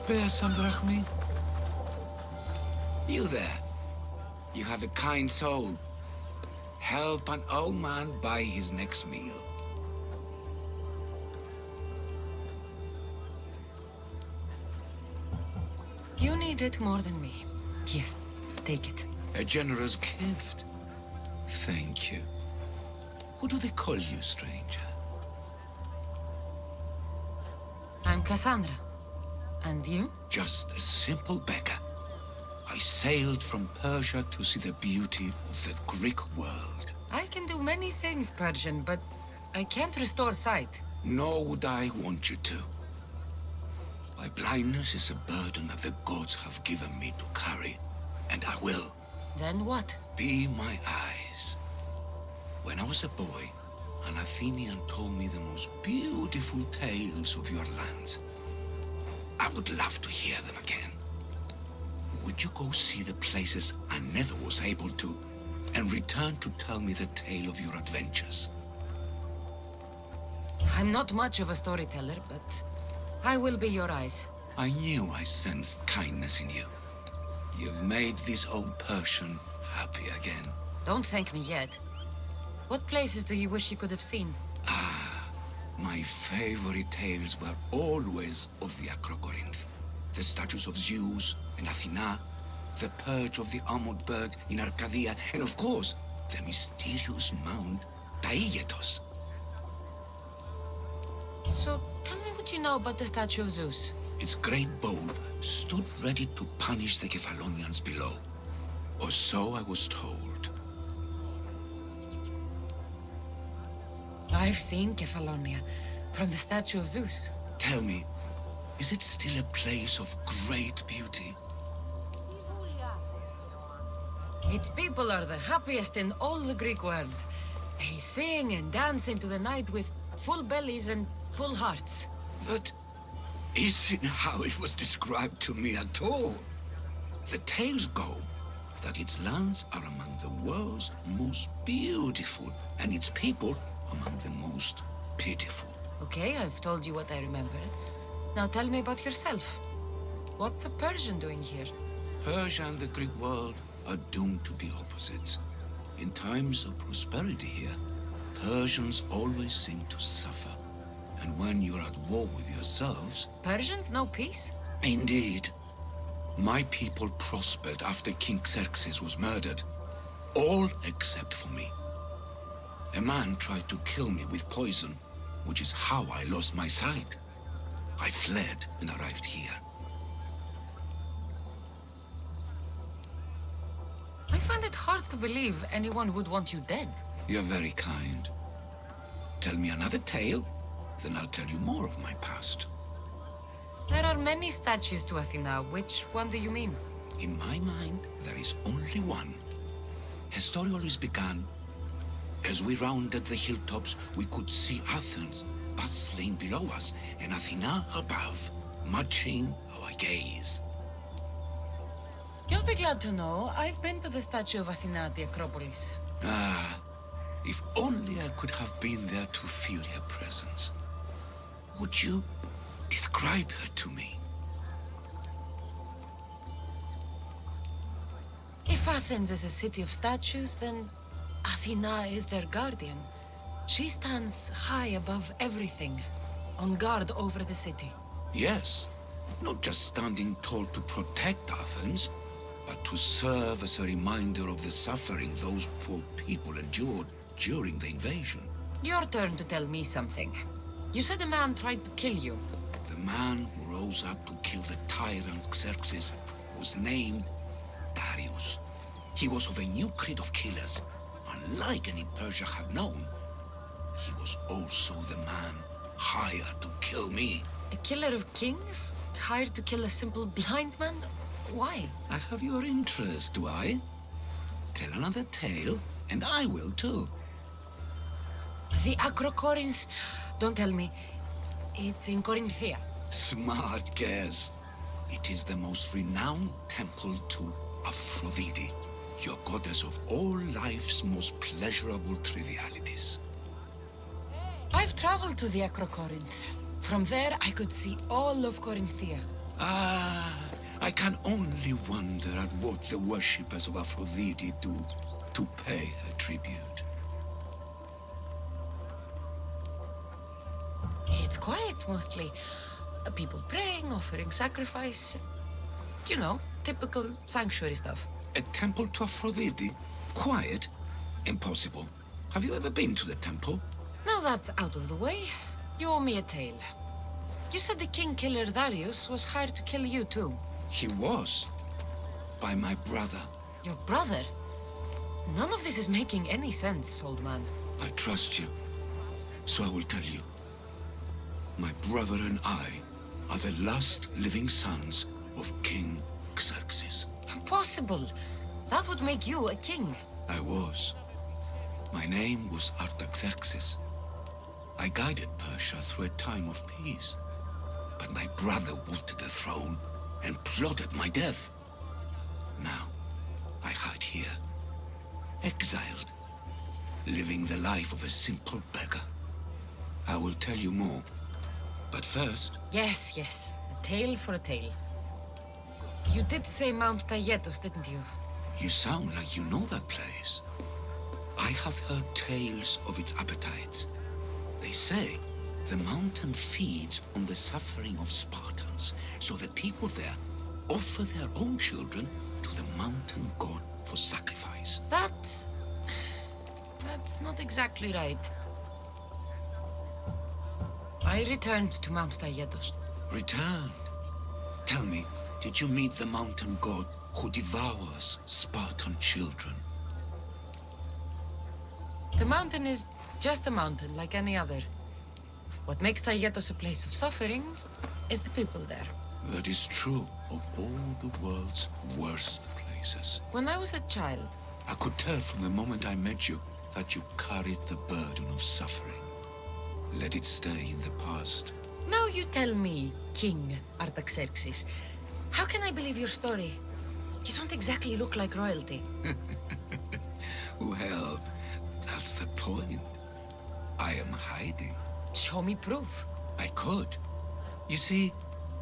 spare some drachmi? You there. You have a kind soul. Help an old man buy his next meal. You need it more than me. Here, take it. A generous gift. Thank you. What do they call you, stranger? I'm Cassandra. And you? Just a simple beggar. I sailed from Persia to see the beauty of the Greek world. I can do many things, Persian, but I can't restore sight. Nor would I want you to. My blindness is a burden that the gods have given me to carry, and I will. Then what? Be my eyes. When I was a boy, an Athenian told me the most beautiful tales of your lands. I would love to hear them again. Would you go see the places I never was able to, and return to tell me the tale of your adventures? I'm not much of a storyteller, but I will be your eyes. I knew I sensed kindness in you. You've made this old Persian happy again. Don't thank me yet. What places do you wish you could have seen? My favorite tales were always of the Acrocorinth. The statues of Zeus and Athena, the perch of the armored bird in Arcadia, and of course, the mysterious mound Taigetos. So, tell me what you know about the statue of Zeus. Its great bulb stood ready to punish the Kephalonians below. Or so I was told. I've seen Kephallonia, from the statue of Zeus. Tell me, is it still a place of great beauty? Its people are the happiest in all the Greek world. They sing and dance into the night with full bellies and full hearts. That isn't how it was described to me at all. The tales go that its lands are among the world's most beautiful, and its people among the most pitiful. Okay, I've told you what I remember. Now tell me about yourself. What's a Persian doing here? Persia and the Greek world are doomed to be opposites. In times of prosperity here, Persians always seem to suffer. And when you're at war with yourselves... Persians know peace? Indeed. My people prospered after King Xerxes was murdered. All except for me. A man tried to kill me with poison, which is how I lost my sight. I fled and arrived here. I find it hard to believe anyone would want you dead. You're very kind. Tell me another tale, then I'll tell you more of my past. There are many statues to Athena. Which one do you mean? In my mind, there is only one. Her story always began. As we rounded the hilltops, we could see Athens bustling below us, and Athena above, matching our gaze. You'll be glad to know I've been to the statue of Athena at the Acropolis. If only I could have been there to feel her presence. Would you describe her to me? If Athens is a city of statues, then Athena is their guardian. She stands high above everything, on guard over the city. Yes, not just standing tall to protect Athens, but to serve as a reminder of the suffering those poor people endured during the invasion. Your turn to tell me something. You said a man tried to kill you. The man who rose up to kill the tyrant Xerxes was named Darius. He was of a new creed of killers, unlike any Persia had known. He was also the man hired to kill me. A killer of kings? Hired to kill a simple blind man? Why? I have your interest, do I? Tell another tale, and I will too. The Acrocorinth? Don't tell me. It's in Corinthia. Smart guess. It is the most renowned temple to Aphrodite, your goddess of all life's most pleasurable trivialities. I've traveled to the Acrocorinth. From there, I could see all of Corinthia. Ah, I can only wonder at what the worshippers of Aphrodite do to pay her tribute. It's quiet, mostly. People praying, offering sacrifice. You know, typical sanctuary stuff. A temple to Aphrodite? Quiet? Impossible. Have you ever been to the temple? Now that's out of the way, you owe me a tale. You said the king killer Darius was hired to kill you too. He was. By my brother. Your brother? None of this is making any sense, old man. I trust you. So I will tell you. My brother and I are the last living sons of King Xerxes. Impossible. That would make you a king. I was. My name was Artaxerxes. I guided Persia through a time of peace. But my brother wanted the throne and plotted my death. Now, I hide here, exiled, living the life of a simple beggar. I will tell you more, but first... Yes, yes. A tale for a tale. You did say Mount Taygetos, didn't you? You sound like you know that place. I have heard tales of its appetites. They say the mountain feeds on the suffering of Spartans, so the people there offer their own children to the mountain god for sacrifice. That's not exactly right. I returned to Mount Taygetos. Returned? Tell me, did you meet the mountain god who devours Spartan children? The mountain is just a mountain, like any other. What makes Taygetos a place of suffering is the people there. That is true of all the world's worst places. When I was a child... I could tell from the moment I met you that you carried the burden of suffering. Let it stay in the past. Now you tell me, King Artaxerxes, how can I believe your story? You don't exactly look like royalty. Well, that's the point. I am hiding. Show me proof. I could. You see,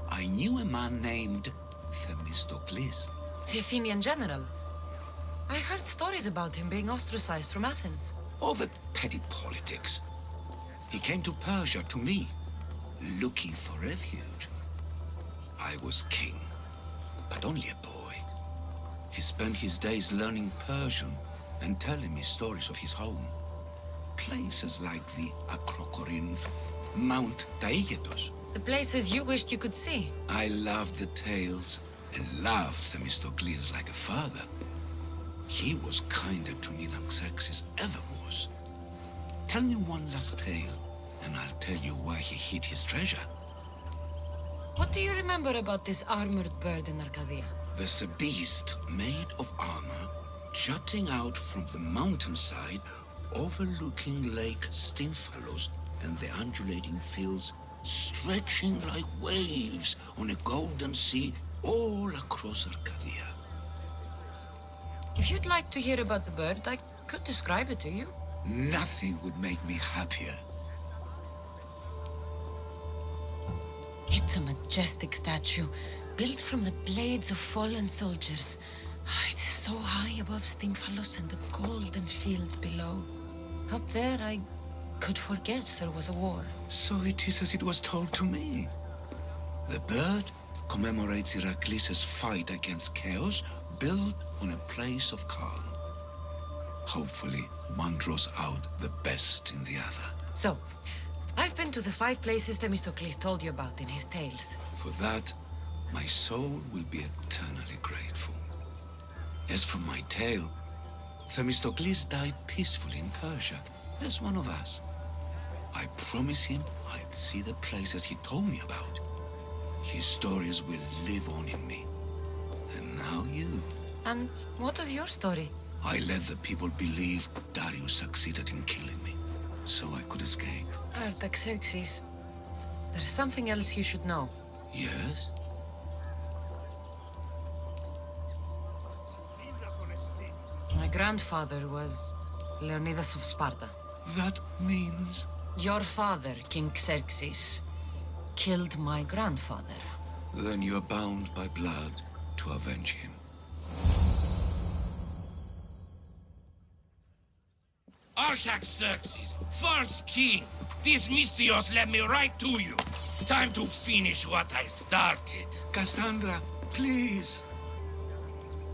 I knew a man named Themistocles. The Athenian general. I heard stories about him being ostracized from Athens. All the petty politics. He came to Persia to me, looking for refuge. I was king, but only a boy. He spent his days learning Persian and telling me stories of his home. Places like the Acrocorinth, Mount Taygetos. The places you wished you could see. I loved the tales and loved Themistocles like a father. He was kinder to me than Xerxes ever was. Tell me one last tale, and I'll tell you why he hid his treasure. What do you remember about this armored bird in Arcadia? There's a beast made of armor, jutting out from the mountainside, overlooking Lake Stymphalos and the undulating fields, stretching like waves on a golden sea all across Arcadia. If you'd like to hear about the bird, I could describe it to you. Nothing would make me happier. It's a majestic statue, built from the blades of fallen soldiers. It's so high above Stymphalos and the golden fields below. Up there, I could forget there was a war. So it is as it was told to me. The bird commemorates Heracles' fight against chaos, built on a place of calm. Hopefully, one draws out the best in the other. So, I've been to the 5 places Themistocles told you about in his tales. For that, my soul will be eternally grateful. As for my tale, Themistocles died peacefully in Persia, as one of us. I promise him I'd see the places he told me about. His stories will live on in me. And now you. And what of your story? I let the people believe Darius succeeded in killing me, so I could escape. Artaxerxes, there's something else you should know. Yes? My grandfather was Leonidas of Sparta. That means... Your father, King Xerxes, killed my grandfather. Then you're bound by blood to avenge him. Artaxerxes, false king, these Mystios led me right to you. Time to finish what I started. Cassandra, please.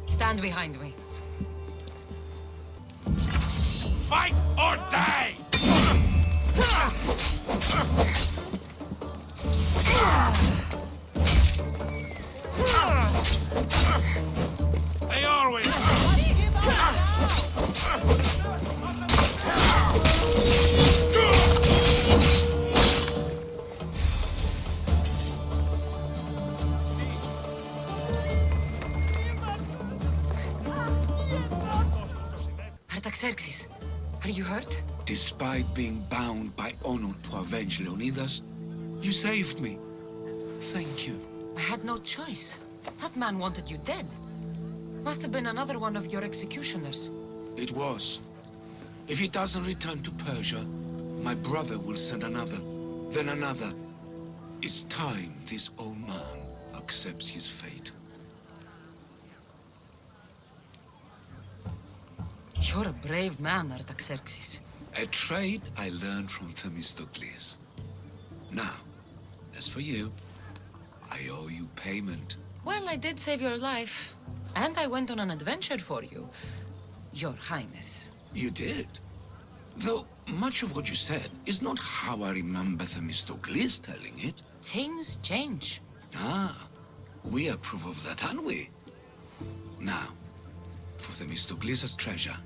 Stand behind me. Fight or die! They always... Artaxerxes, are you hurt? Despite being bound by honor to avenge Leonidas, you saved me. Thank you. I had no choice. That man wanted you dead. Must have been another one of your executioners. It was. If he doesn't return to Persia, my brother will send another, then another. It's time this old man accepts his fate. You're a brave man, Artaxerxes. A trait I learned from Themistocles. Now, as for you, I owe you payment. Well, I did save your life. And I went on an adventure for you, Your Highness. You did. Though much of what you said is not how I remember Themistocles telling it. Things change. Ah, we approve of that, aren't we? Now, for Themistocles' treasure,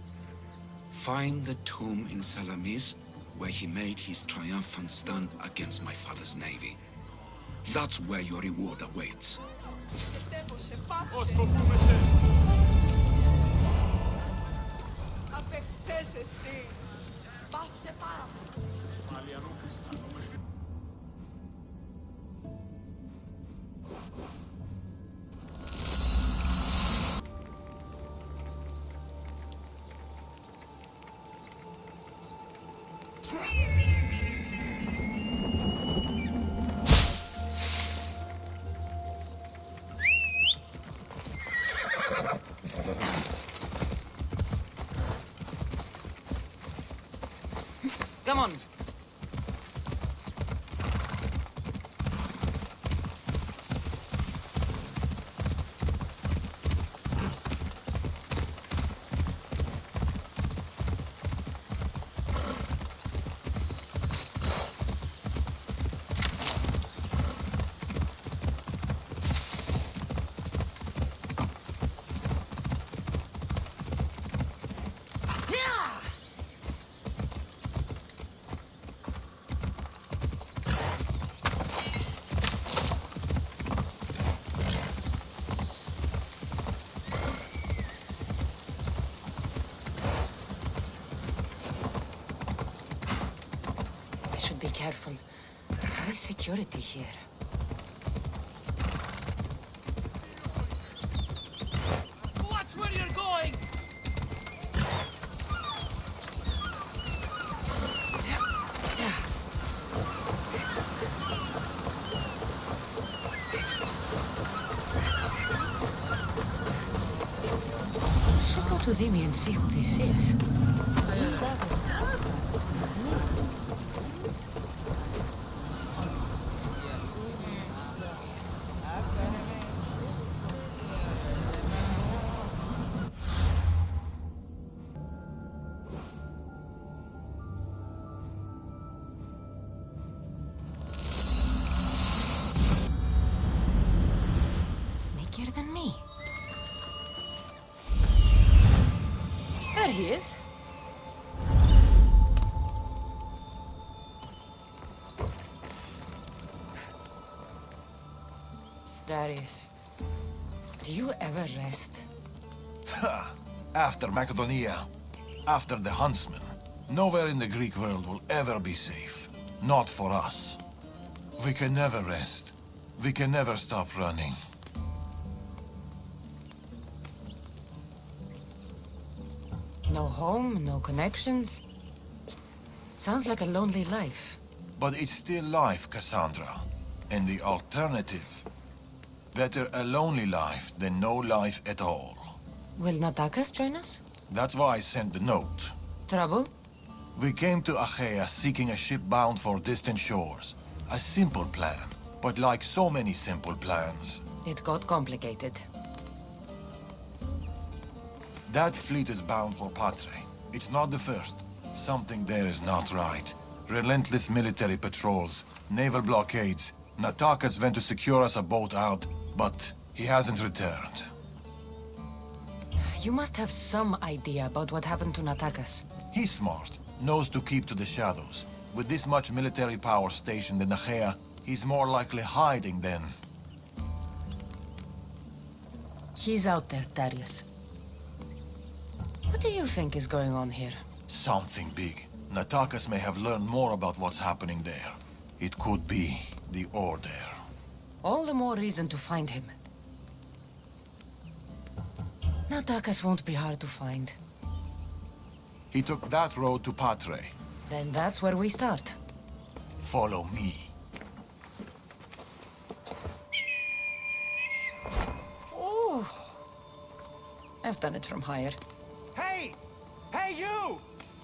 find the tomb in Salamis where he made his triumphant stand against my father's navy. That's where your reward awaits. Come on. Be careful. High security here. Watch where you're going! I should go to Demi and see who this is. Sneakier than me. There he is. Darius, do you ever rest? After Macedonia, after the Huntsman, nowhere in the Greek world will ever be safe. Not for us. We can never rest. We can never stop running. No home, no connections. Sounds like a lonely life. But it's still life, Cassandra. And the alternative Better a lonely life than no life at all. Will Natakas join us? That's why I sent the note. Trouble? We came to Achaea seeking a ship bound for distant shores. A simple plan, but like so many simple plans, It got complicated. that fleet is bound for Patre. It's not the first. Something there is not right. Relentless military patrols, naval blockades. Natakas went to secure us a boat out, but he hasn't returned. You must have some idea about what happened to Natakas. He's smart, knows to keep to the shadows. With this much military power stationed in Achaea, he's more likely hiding than... He's out there, Darius. What do you think is going on here? something big. Natakas may have learned more about what's happening there. It could be the Order. All the more reason to find him. Natakas won't be hard to find. He took that road to Patre. Then that's where we start. Follow me. Ooh. I've done it from higher. Hey! Hey, you!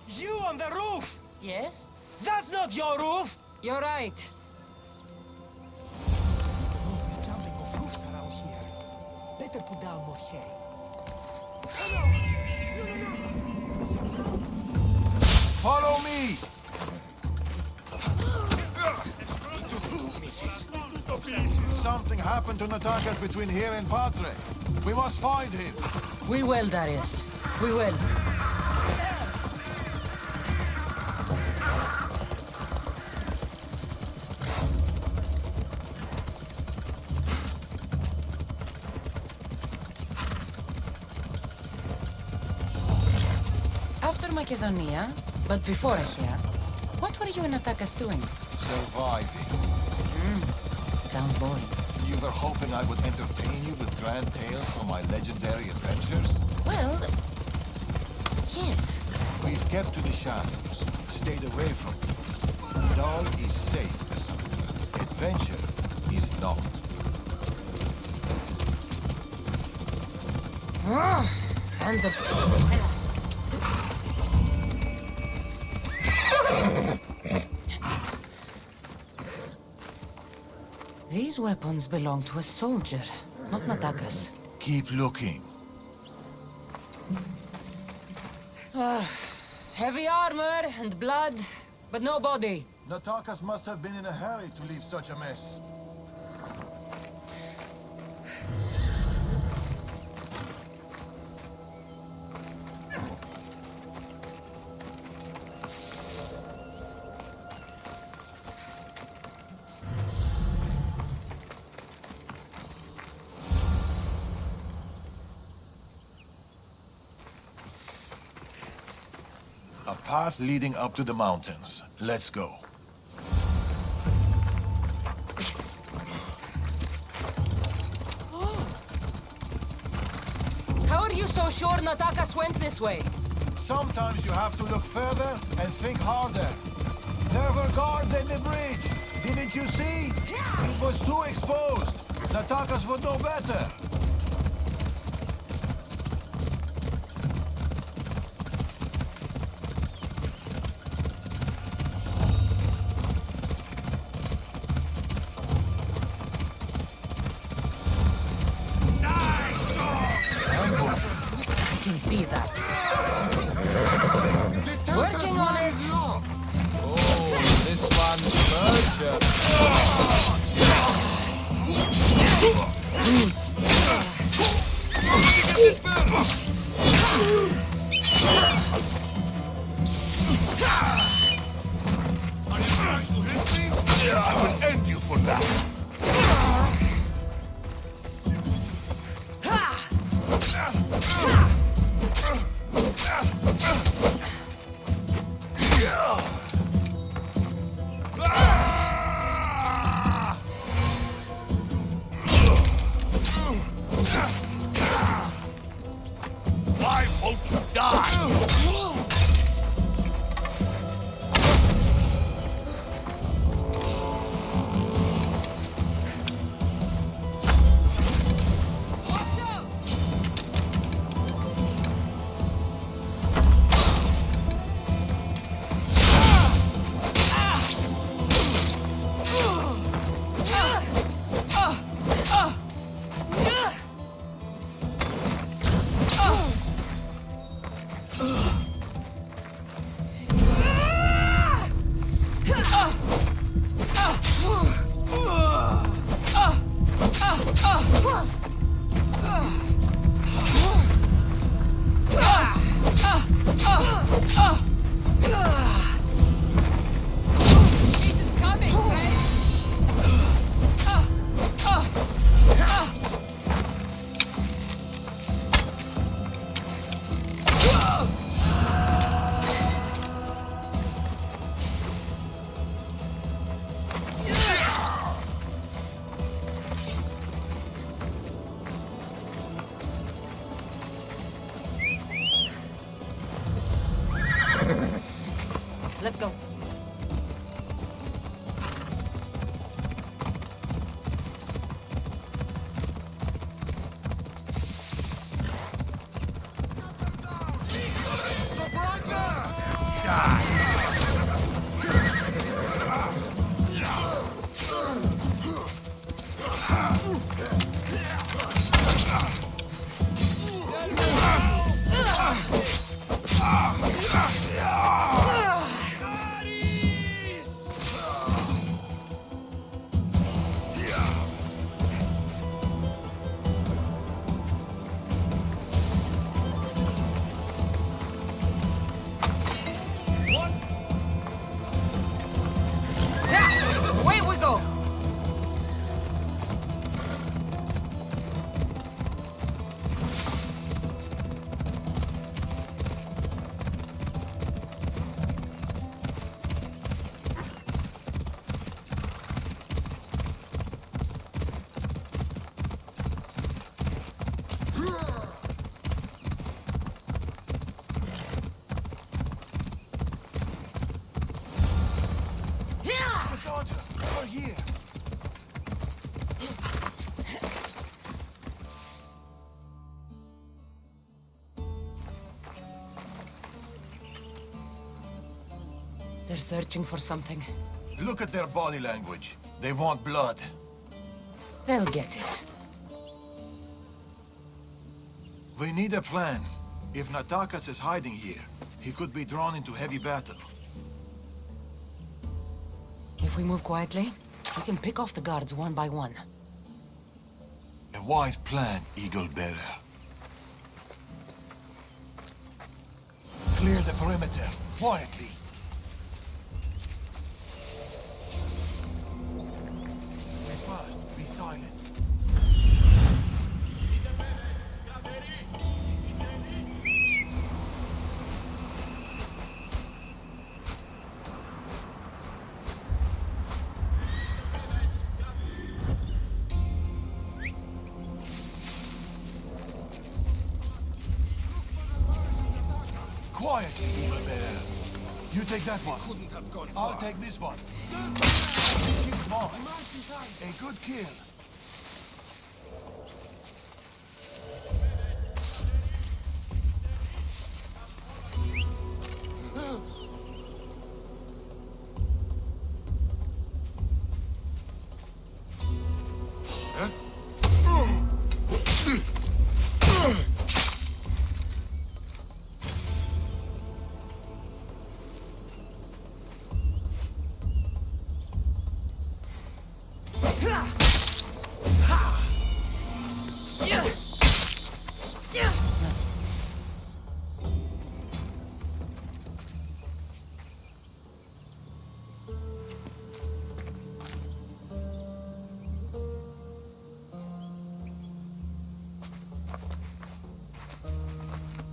You on the roof! Yes? That's not your roof! You're right. Oh, jumping off roofs around here. Better put down more hay. Follow me! Something happened to Natakas between here and Patre. We must find him. We will, Darius. We will. After Macedonia, but before Achaea, what were you and Natakas doing? Surviving. Sounds boring. You were hoping I would entertain you with grand tales from my legendary adventures? Well, yes. We've kept to the shadows, stayed away from people. Dahl is safe, Cassandra. Adventure is not. And the... These weapons belong to a soldier, not Natakas. Keep looking. Heavy armor and blood, but no body. Natakas must have been in a hurry to leave such a mess. A path leading up to the mountains. Let's go. How are you so sure Natakas went this way? Sometimes you have to look further and think harder. There were guards at the bridge. Didn't you see? It was too exposed. Natakas would know better. I can see that. Working on it. Oh, this one's urgent. I will end you for that. Why won't you die? Jesus coming, guys! Let's go. Away we go! Cassandra, over here. They're searching for something. Look at their body language. They want blood. They'll get it. We need a plan. If Natakas is hiding here, he could be drawn into heavy battle. If we move quietly, we can pick off the guards one by one. A wise plan, Eagle Bearer. Clear the perimeter, quietly. Be fast, be silent. Quietly, Eagle Bearer. You take that one. Couldn't have gone I'll far. take this one. Keep on. A good kill.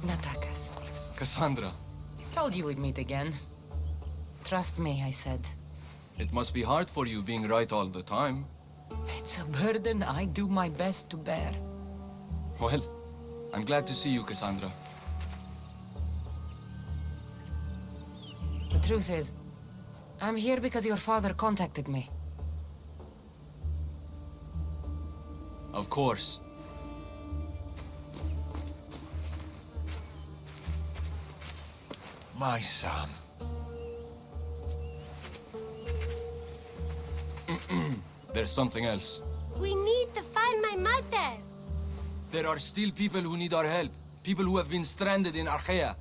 Natakas. Cassandra, Told you we'd meet again. Trust me, I said. it must be hard for you being right all the time. It's a burden I do my best to bear. Well, I'm glad to see you, Cassandra. The truth is, I'm here because your father contacted me. Of course. My son. There's something else. We need to find my mother. There are still people who need our help. People who have been stranded in Archaea.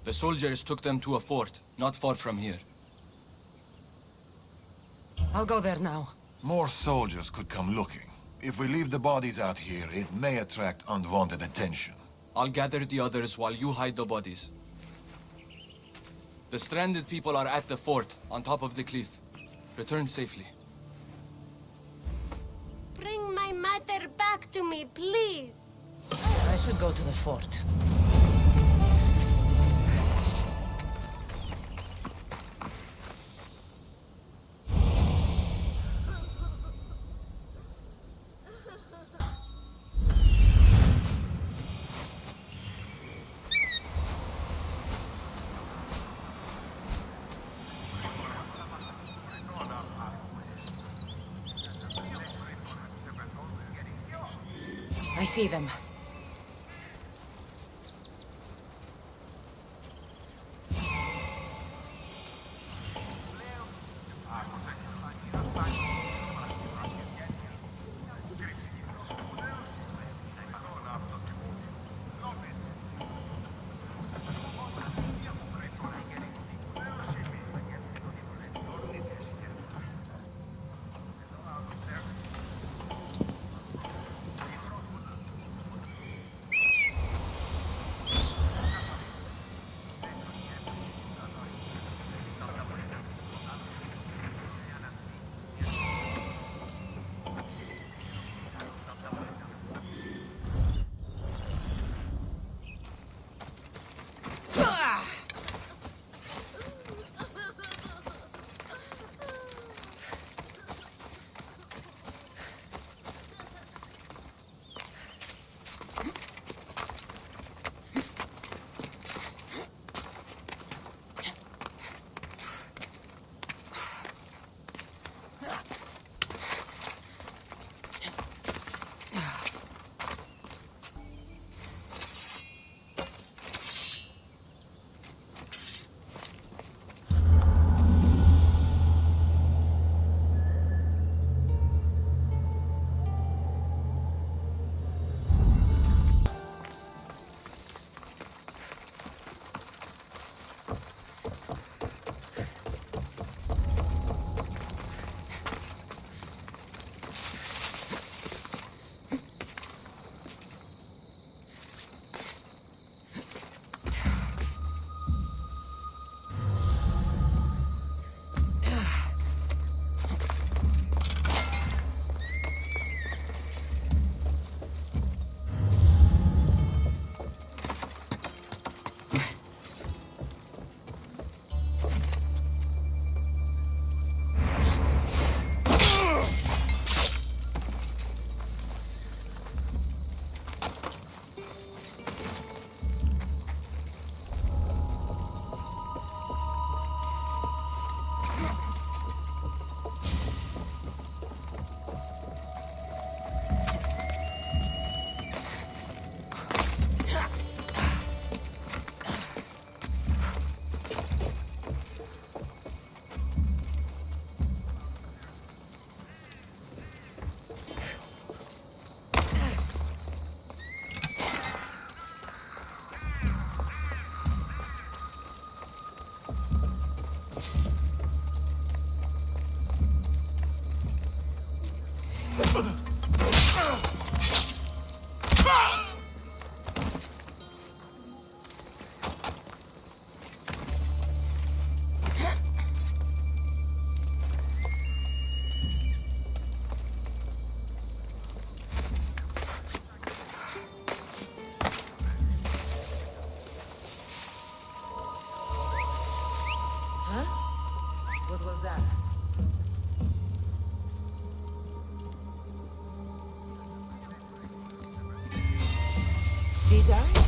The soldiers took them to a fort, not far from here. I'll go there now. More soldiers could come looking. If we leave the bodies out here, it may attract unwanted attention. I'll gather the others while you hide the bodies. The stranded people are at the fort, on top of the cliff. Return safely. Bring my mother back to me, please. I should go to the fort. I see them. Did I?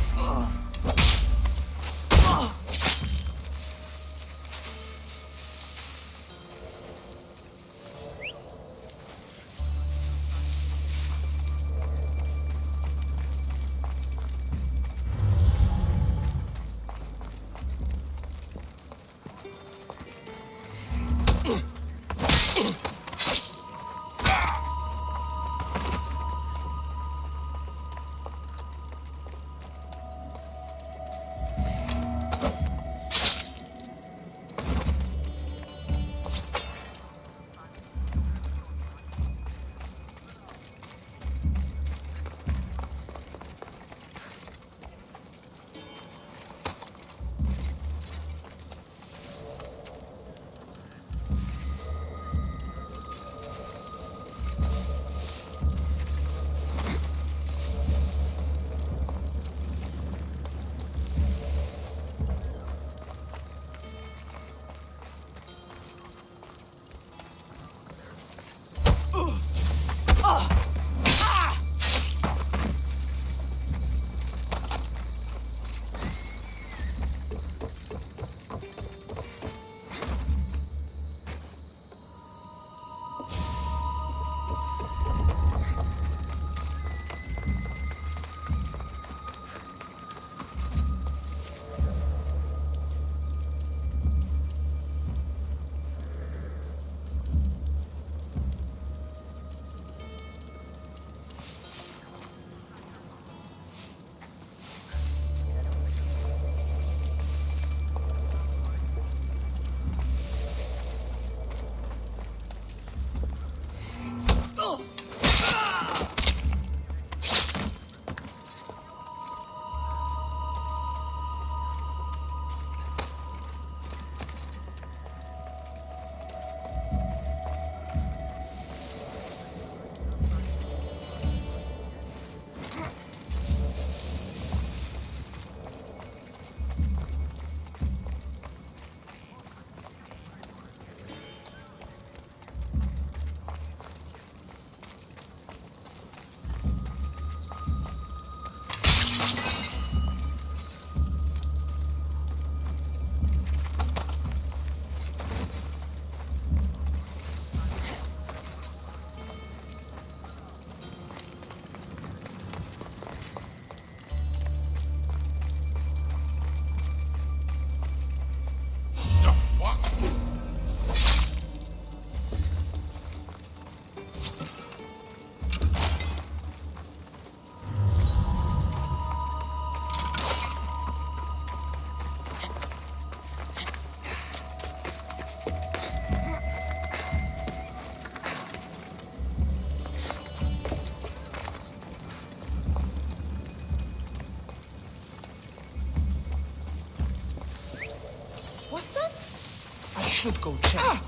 should go check.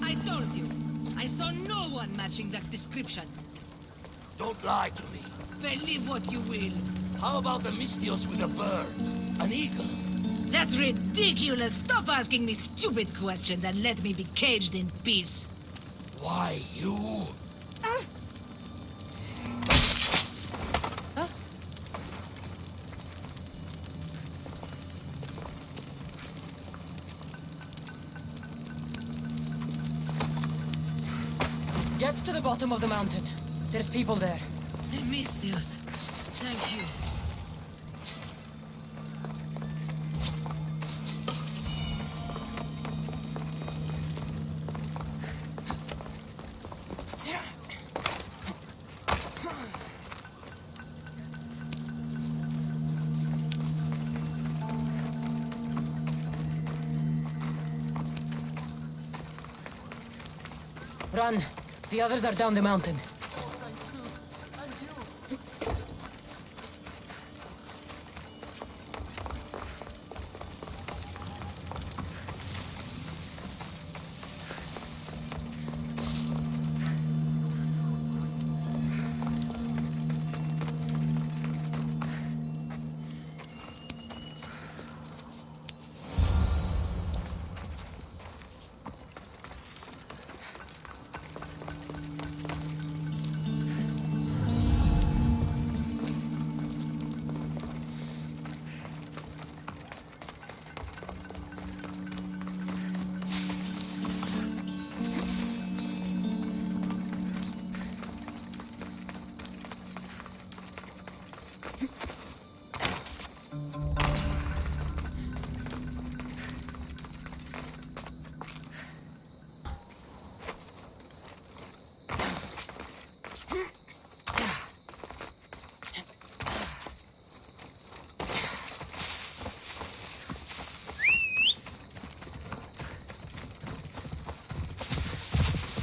I told you. I saw no one matching that description. Don't lie to me. Believe what you will. How about a Mystios with a bird? An eagle? That's ridiculous. Stop asking me stupid questions and let me be caged in peace. Why, you? Get to the bottom of the mountain. There's people there. Mystios. Thank you. Run. The others are down the mountain.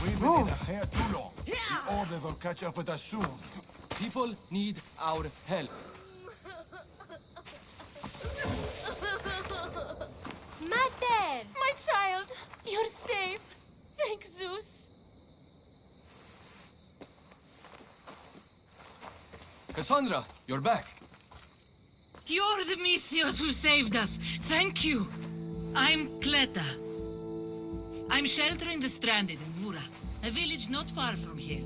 We've been in a hair too long. The order will catch up with us soon. People need our help. Mater! My child, you're safe. Thank Zeus. Cassandra, you're back. You're the Mystios who saved us. Thank you. I'm Cleta. I'm sheltering the stranded in Vura, a village not far from here.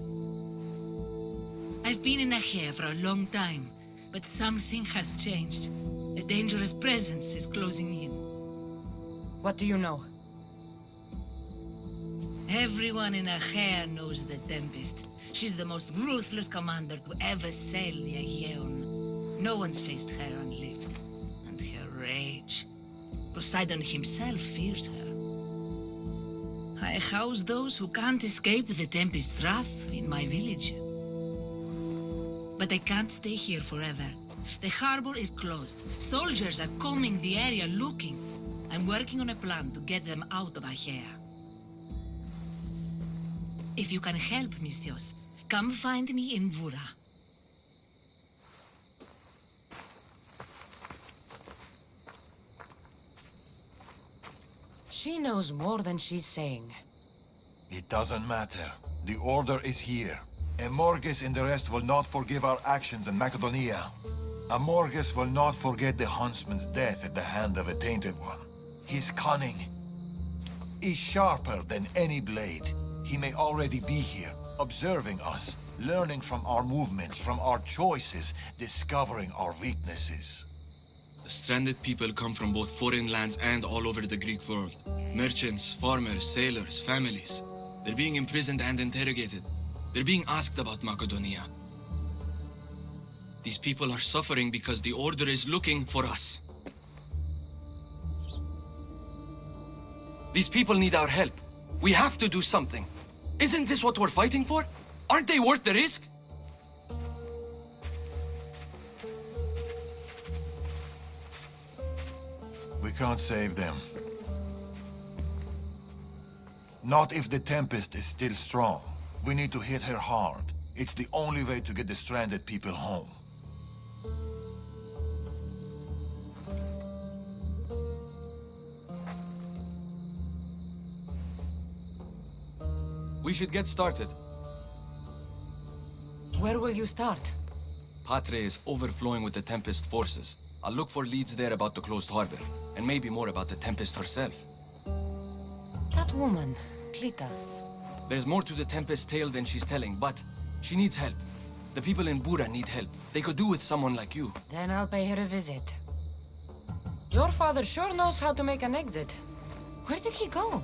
I've been in Achaea for a long time, but something has changed. A dangerous presence is closing in. What do you know? Everyone in Achaea knows the Tempest. She's the most ruthless commander to ever sail the Aegean. No one's faced her unlived. And her rage. Poseidon himself fears her. I house those who can't escape the Tempest's wrath in my village. But I can't stay here forever. The harbor is closed. Soldiers are combing the area looking. I'm working on a plan to get them out of Achaea. If you can help, Misthios, come find me in Vura. She knows more than she's saying. It doesn't matter. The order is here. Amorges and the rest will not forgive our actions in Macedonia. Amorges will not forget the huntsman's death at the hand of a tainted one. His cunning is sharper than any blade. He may already be here, observing us, learning from our movements, from our choices, discovering our weaknesses. The stranded people come from both foreign lands and all over the Greek world. Merchants, farmers, sailors, families. They're being imprisoned and interrogated. They're being asked about Macedonia. These people are suffering because the Order is looking for us. These people need our help. We have to do something. Isn't this what we're fighting for? Aren't they worth the risk? We can't save them. Not if the Tempest is still strong. We need to hit her hard. It's the only way to get the stranded people home. We should get started. Where will you start? Patre is overflowing with the Tempest forces. I'll look for leads there about the closed harbor, and maybe more about the Tempest herself. That woman, Clita. There's more to the Tempest tale than she's telling, but she needs help. The people in Bura need help. They could do with someone like you. Then I'll pay her a visit. Your father sure knows how to make an exit. Where did he go?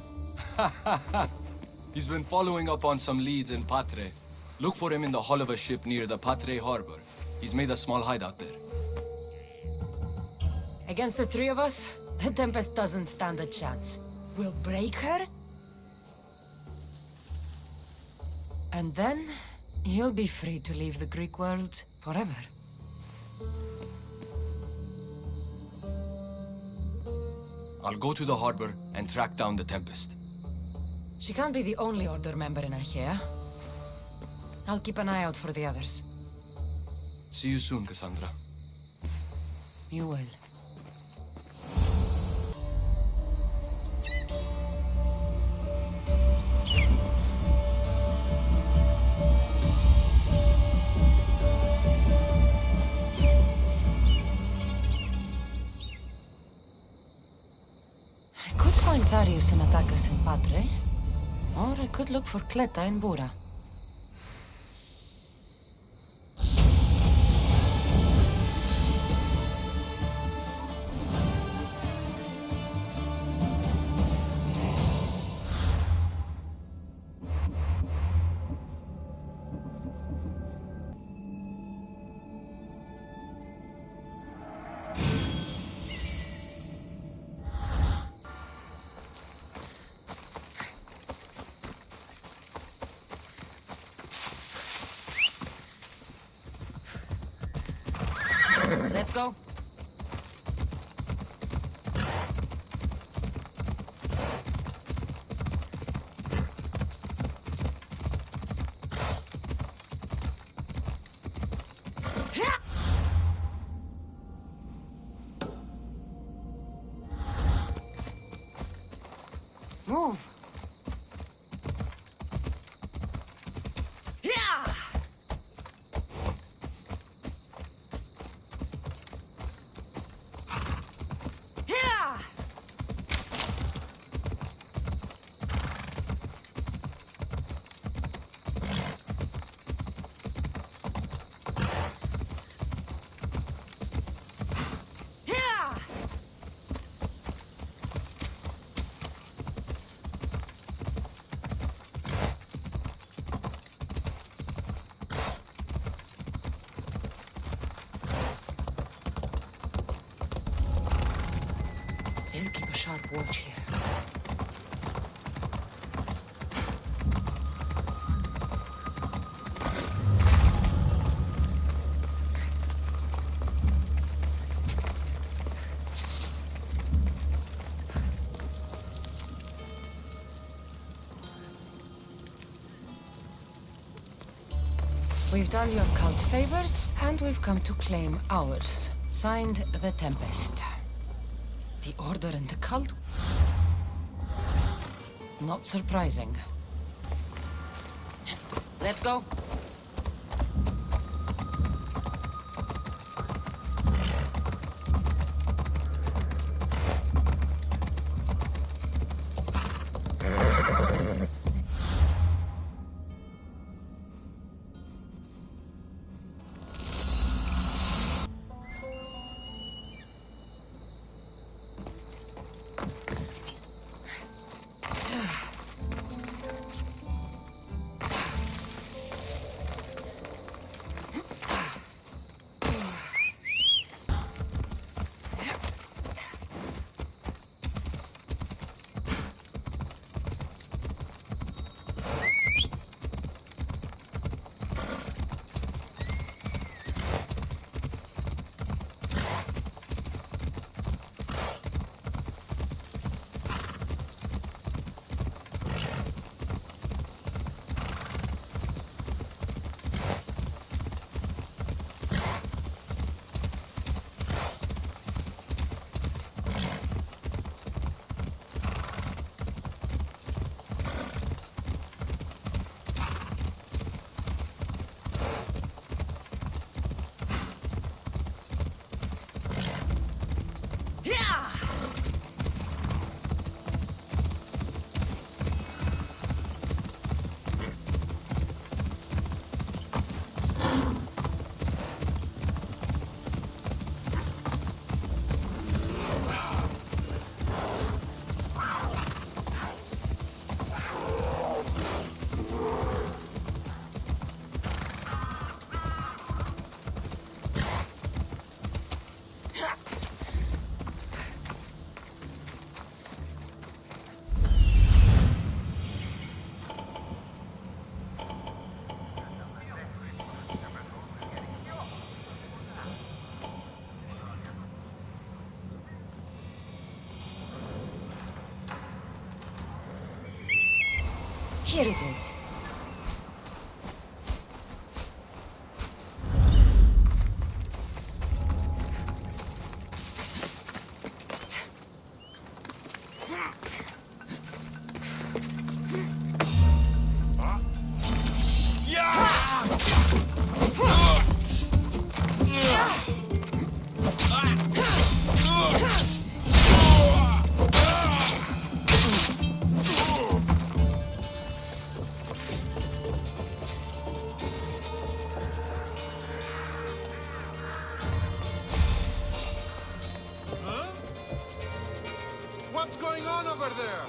He's been following up on some leads in Patre. Look for him in the hull of a ship near the Patre harbor. He's made a small hideout there. Against the three of us, the Tempest doesn't stand a chance. We'll break her, and then you'll be free to leave the Greek world forever. I'll go to the harbor and track down the Tempest. She can't be the only Order member in Achaea. I'll keep an eye out for the others. See you soon, Cassandra. You will. I could find Darius and attack us in Patre, or I could look for Kleta in Bura. Let's go. Move. sharp watch here. We've done your cult favors, and we've come to claim ours. Signed, the Tempest. The Order and the cult? Not surprising. Let's go. Here it is. What's going on over there?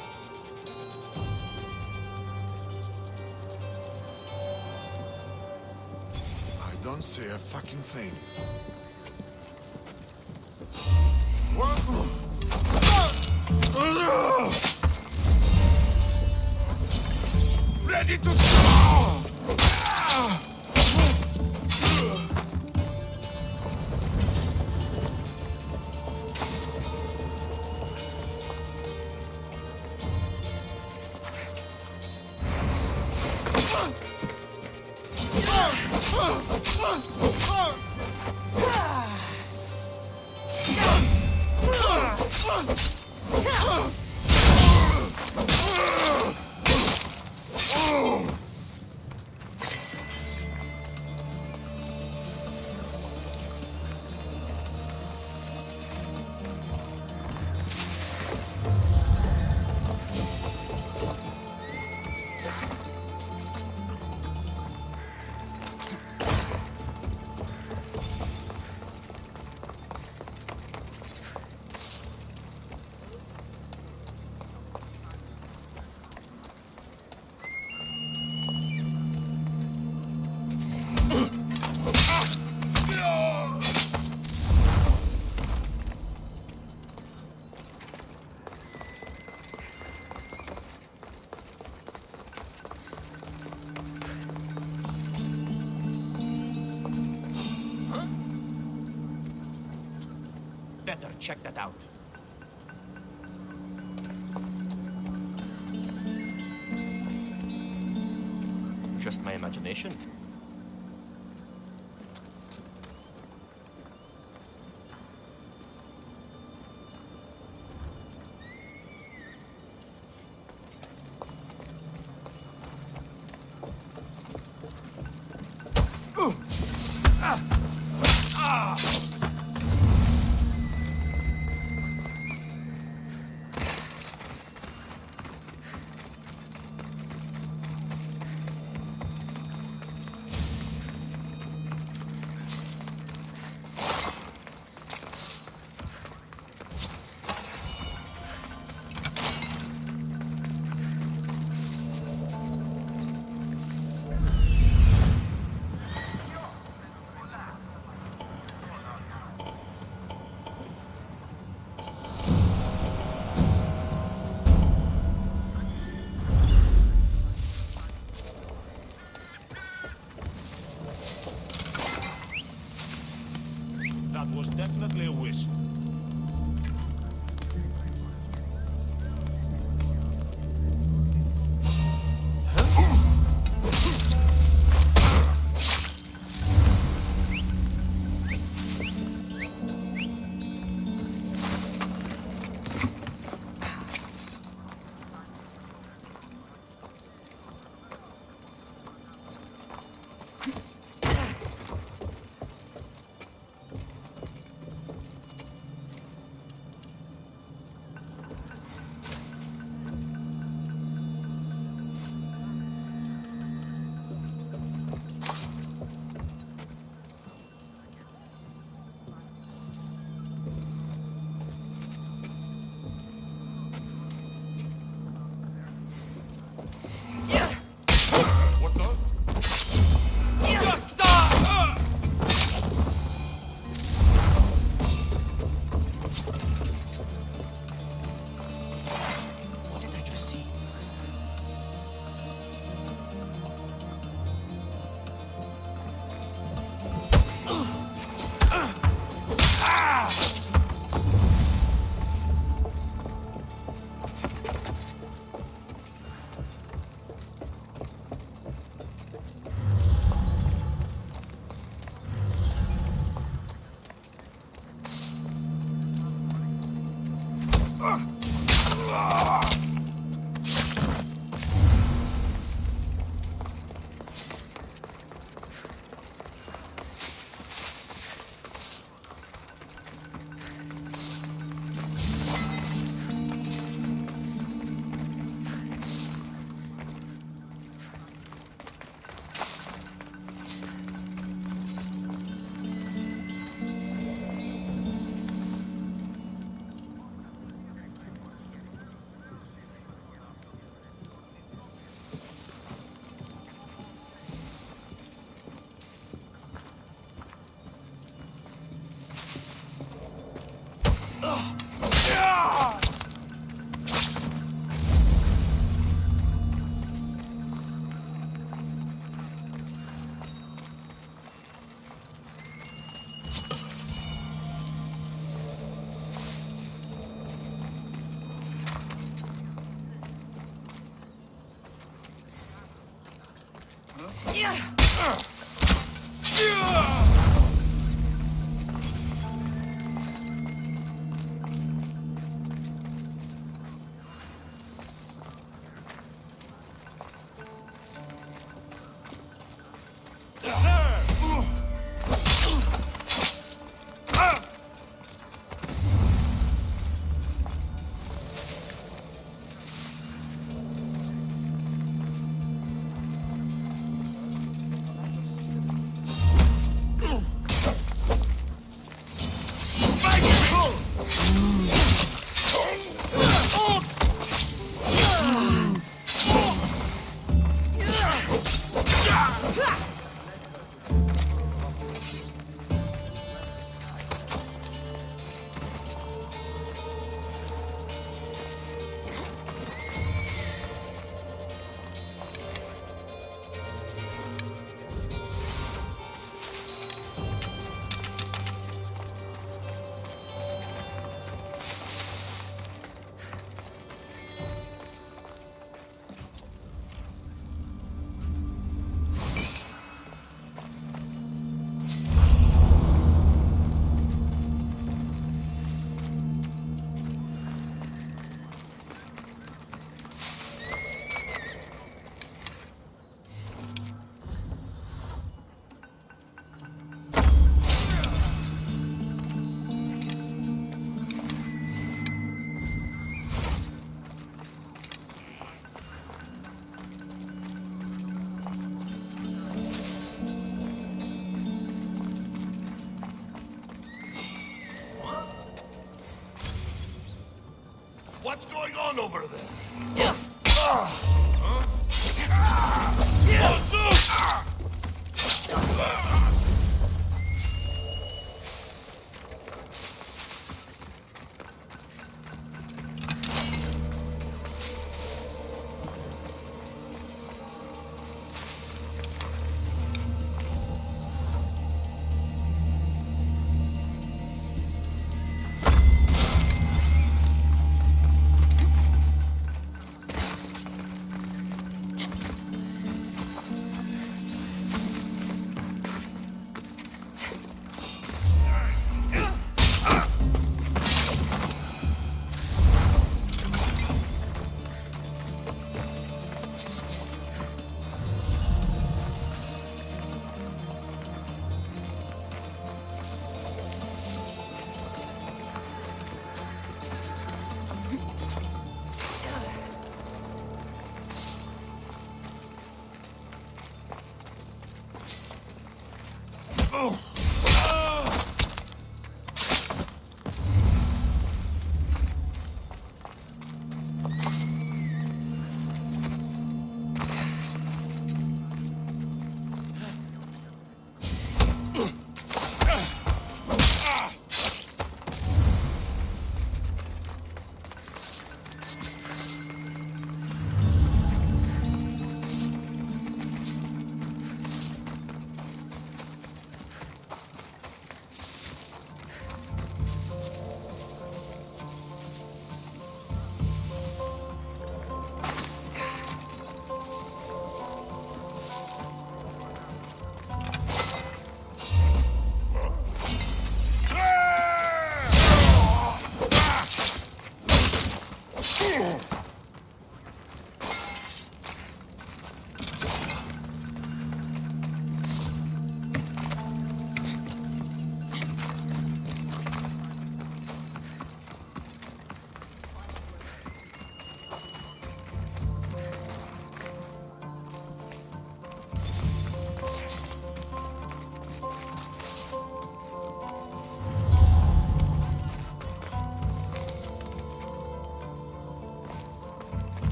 I don't see a fucking thing. What? Ready to go! check that out. Just my imagination. That was definitely a whistle. What the? What did I just see? on over there?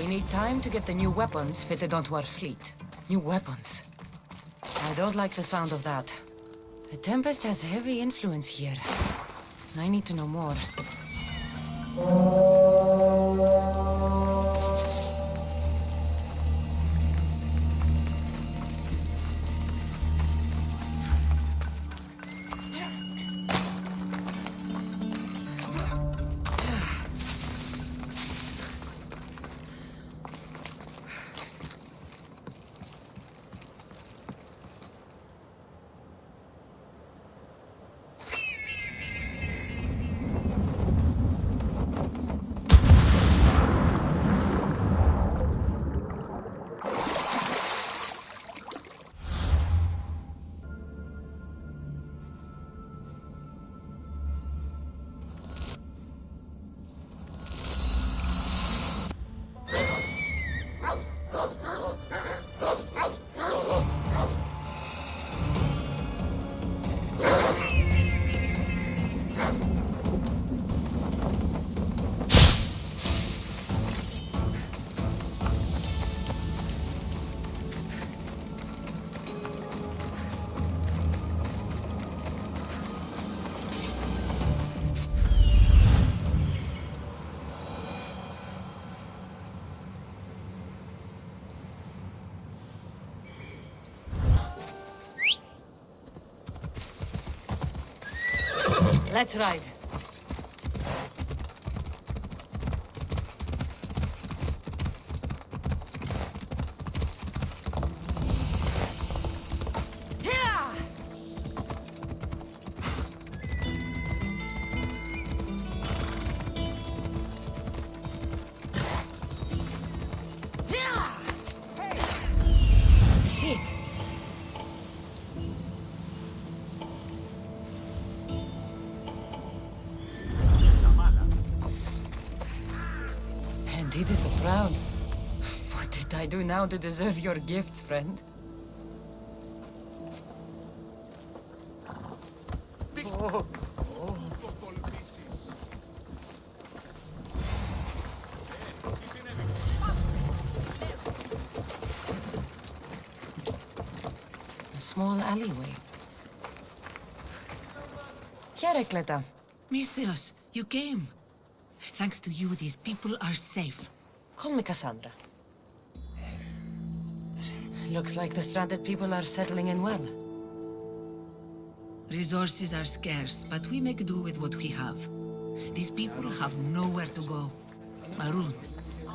We need time to get the new weapons fitted onto our fleet. New weapons. I don't like the sound of that. The Tempest has heavy influence here. And I need to know more. Let's ride. Indeed is the proud. What did I do now to deserve your gifts, friend? small alleyway. Here, Cleta. Misthios, you came. Thanks to you, these people are safe. Call me Cassandra. Looks like the stranded people are settling in well. Resources are scarce, but we make do with what we have. These people have nowhere to go. Marooned,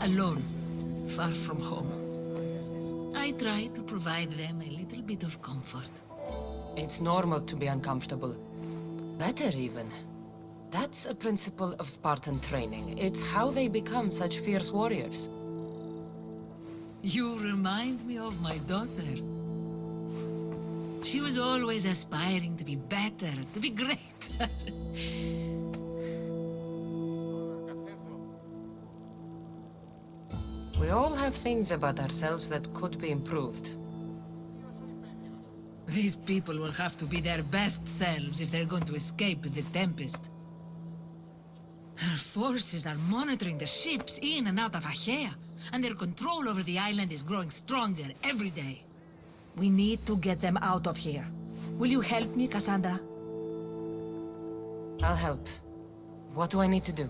alone, far from home. I try to provide them a little bit of comfort. It's normal to be uncomfortable. Better even. That's a principle of Spartan training. It's how they become such fierce warriors. You remind me of my daughter. She was always aspiring to be better, to be great. We all have things about ourselves that could be improved. These people will have to be their best selves if they're going to escape the Tempest. Her forces are monitoring the ships in and out of Achaea, and their control over the island is growing stronger every day. We need to get them out of here. Will you help me, Cassandra? I'll help. What do I need to do?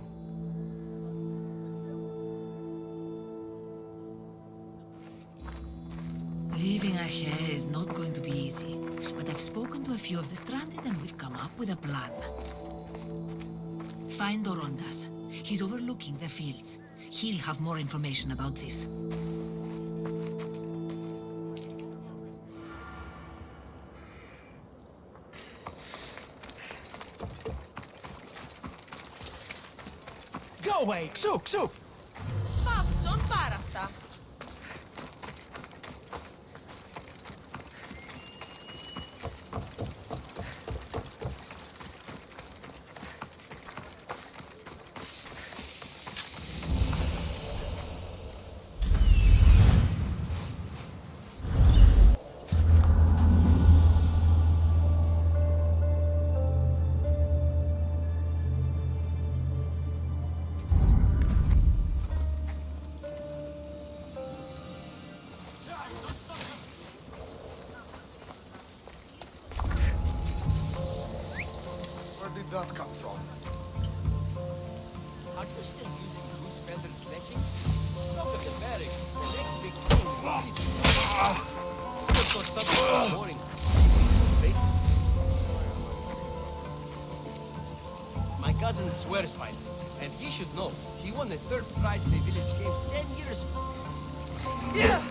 Leaving Achaea is not going to be easy, but I've spoken to a few of the stranded and we've come up with a plan. Find Dorondas. He's overlooking the fields. He'll have more information about this. Go away! Xu! Phoxx, πάρ' αυτά. Where did that come from? Are you still using loose feather fletching? Look at the barracks. The next big thing is really just got something so boring. Fake. My cousin swears by it, and he should know. He won the third prize in the village games 10 years ago. Yeah!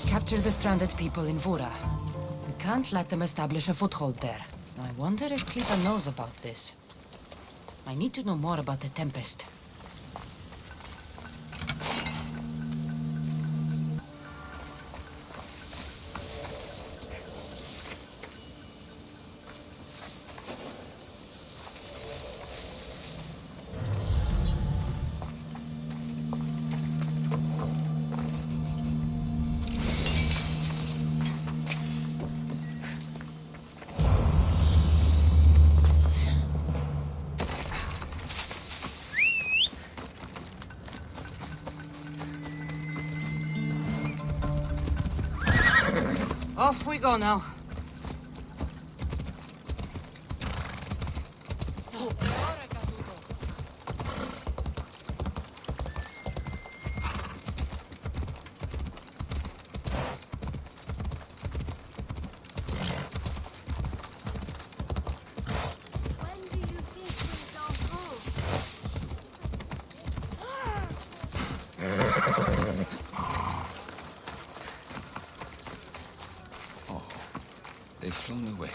Capture the stranded people in Vura. We can't let them establish a foothold there. I wonder if Clita knows about this. I need to know more about the Tempest. we go now. When do you think we'll go home? Oh, they've flown away.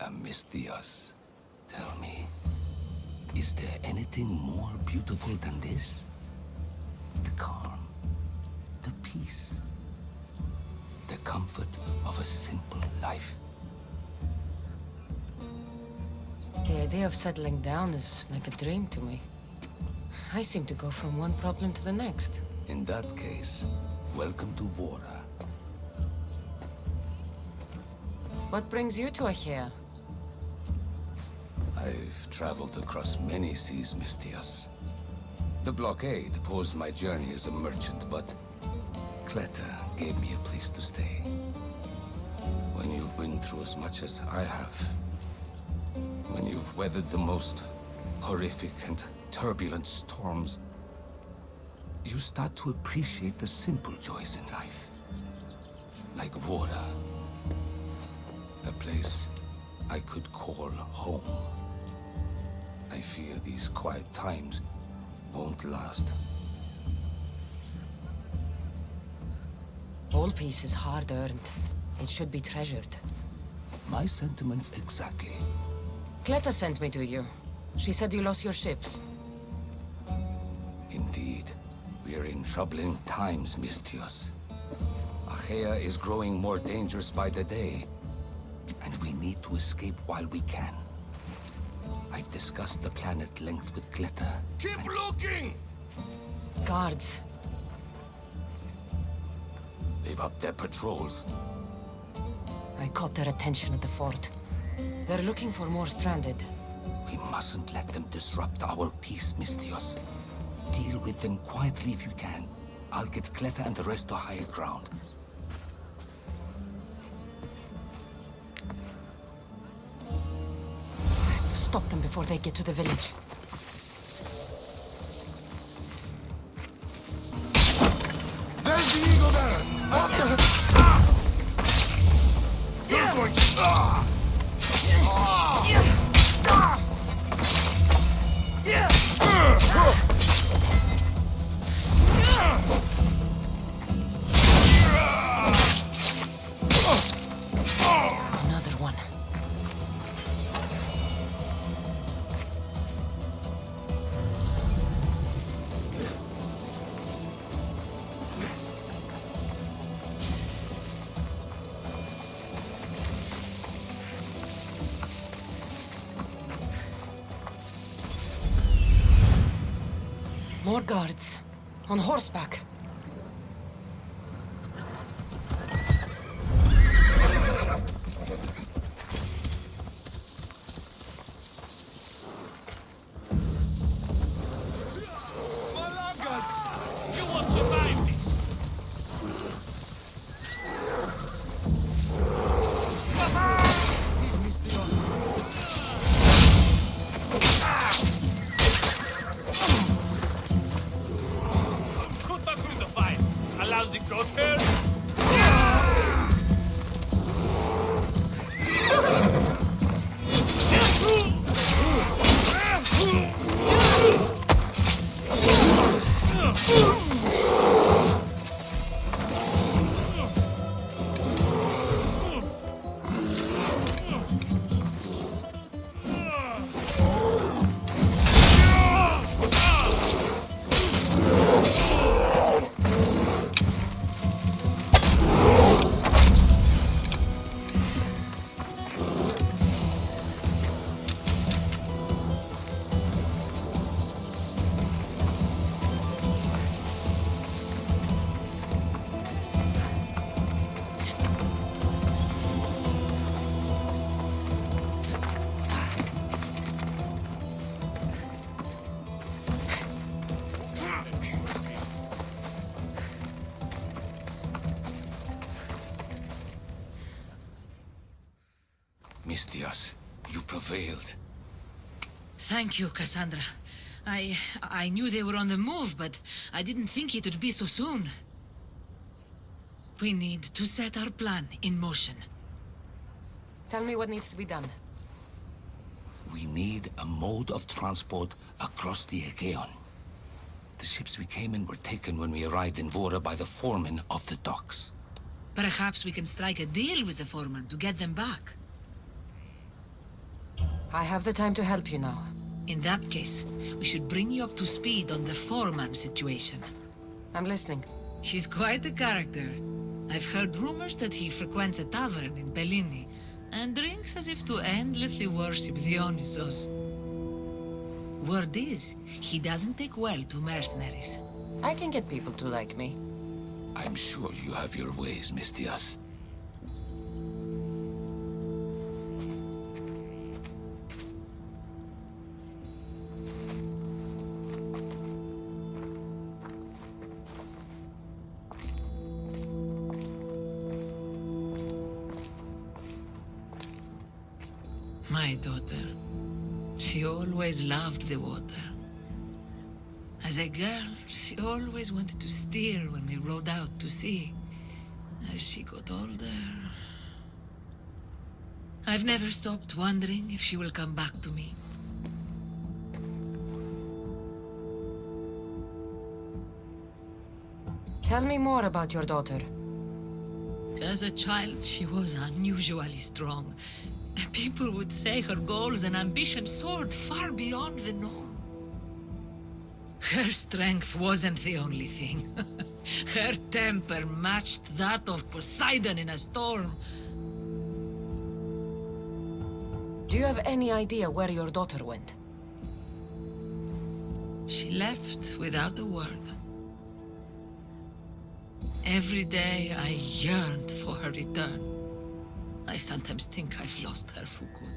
Amistios, tell me, is there anything more beautiful than this? The calm, the peace, the comfort of a simple life. The idea of settling down is like a dream to me. I seem to go from one problem to the next. In that case, welcome to Vora. What brings you to Achaea? I've traveled across many seas, Mistios. The blockade posed my journey as a merchant, but Cleta gave me a place to stay. When you've been through as much as I have, when you've weathered the most horrific and turbulent storms, you start to appreciate the simple joys in life. Like Vora. A place I could call home. I fear these quiet times won't last. All peace is hard-earned. It should be treasured. My sentiments exactly. Cleta sent me to you. She said you lost your ships. Indeed. We're in troubling times, Mistios. Achaea is growing more dangerous by the day, and we need to escape while we can. I've discussed the plan at length with Cleta. Keep looking! Guards. They've upped their patrols. I caught their attention at the fort. They're looking for more stranded. We mustn't let them disrupt our peace, Mistios. Deal with them quietly if you can. I'll get Cleta and the rest to higher ground. Stop them before they get to the village. There's the eagle there! After him! You're going to... Another one. More guards. On horseback. Malagas! You won't survive this! Cut Mistios. You prevailed. Thank you, Cassandra. I knew they were on the move, but I didn't think it would be so soon. We need to set our plan in motion. Tell me what needs to be done. We need a mode of transport across the Aegean. The ships we came in were taken when we arrived in Vora by the foreman of the docks. Perhaps we can strike a deal with the foreman to get them back. I have the time to help you now. In that case, we should bring you up to speed on the foreman situation. I'm listening. She's quite a character. I've heard rumors that he frequents a tavern in Bellini and drinks as if to endlessly worship Dionysos. Word is, he doesn't take well to mercenaries. I can get people to like me. I'm sure you have your ways, Mistios. My daughter. She always loved the water. As a girl, she always wanted to steer when we rode out to sea. As she got older... I've never stopped wondering if she will come back to me. Tell me more about your daughter. As a child, she was unusually strong. People would say her goals and ambitions soared far beyond the norm. Her strength wasn't the only thing. Her temper matched that of Poseidon in a storm. Do you have any idea where your daughter went? She left without a word. Every day I yearned for her return. I sometimes think I've lost her for good.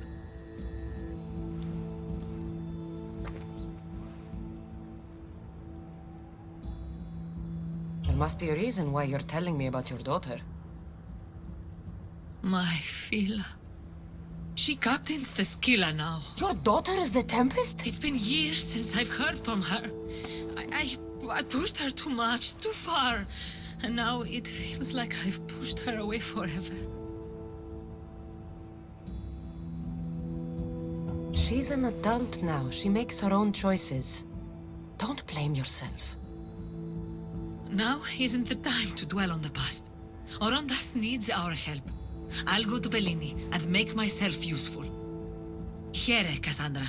There must be a reason why you're telling me about your daughter. My Fila. She captains the Scylla now. Your daughter is the Tempest? It's been years since I've heard from her. I pushed her too much, too far. And now it feels like I've pushed her away forever. She's an adult now. She makes her own choices. Don't blame yourself. Now isn't the time to dwell on the past. Orondas needs our help. I'll go to Bellini and make myself useful. Here, Cassandra.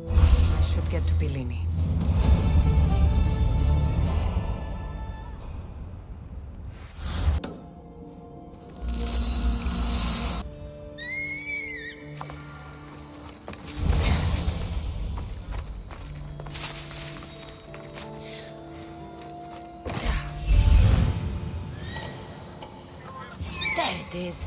I should get to Bellini. There it is.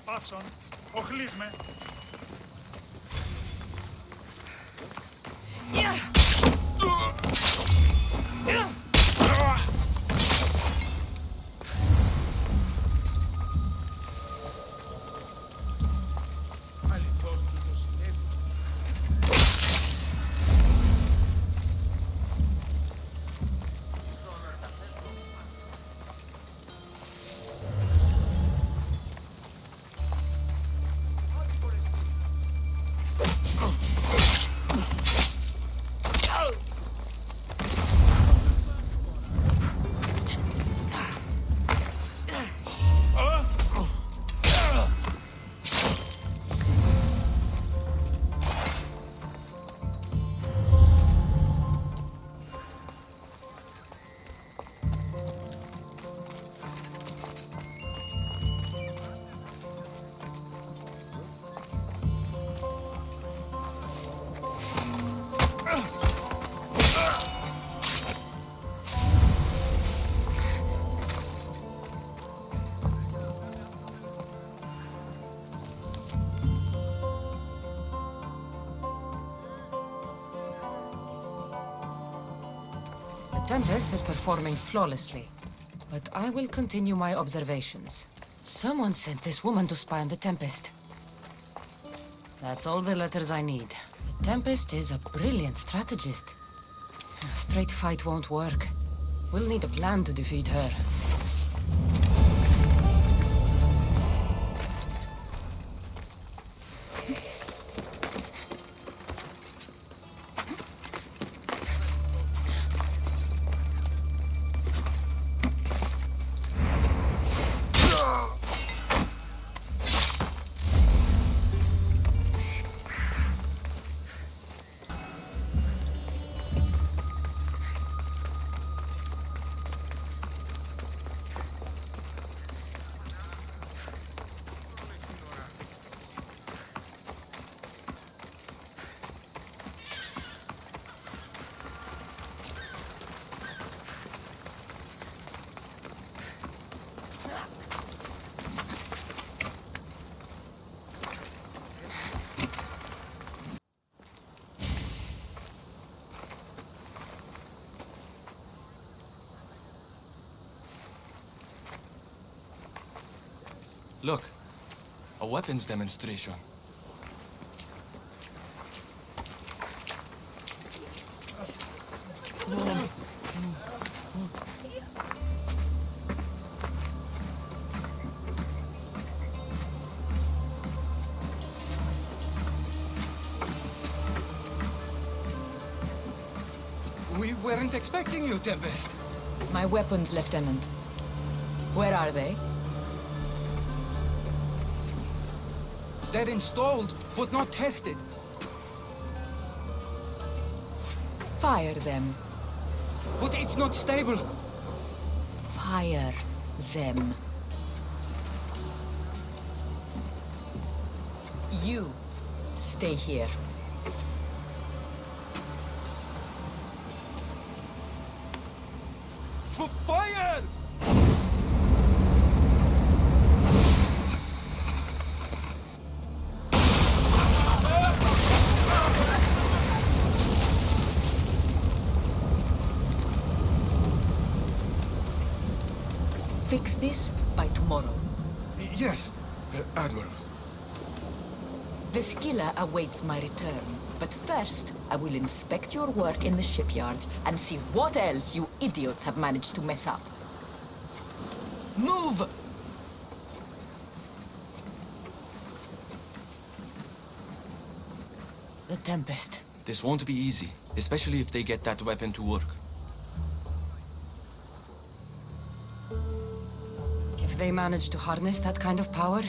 Παύσον, οχλείς με. Tempest is performing flawlessly, but I will continue my observations. Someone sent this woman to spy on the Tempest. That's all the letters I need. The Tempest is a brilliant strategist. A straight fight won't work. We'll need a plan to defeat her. Look, a weapons demonstration. We weren't expecting you, Tempest. My weapons, Lieutenant. Where are they? They're installed, but not tested. Fire them. But it's not stable. Fire them. You stay here. Fire! Fix this by tomorrow. Yes, Admiral. The skiller awaits my return. But first, I will inspect your work in the shipyards and see what else you idiots have managed to mess up. Move! The Tempest. This won't be easy, especially if they get that weapon to work. If they manage to harness that kind of power,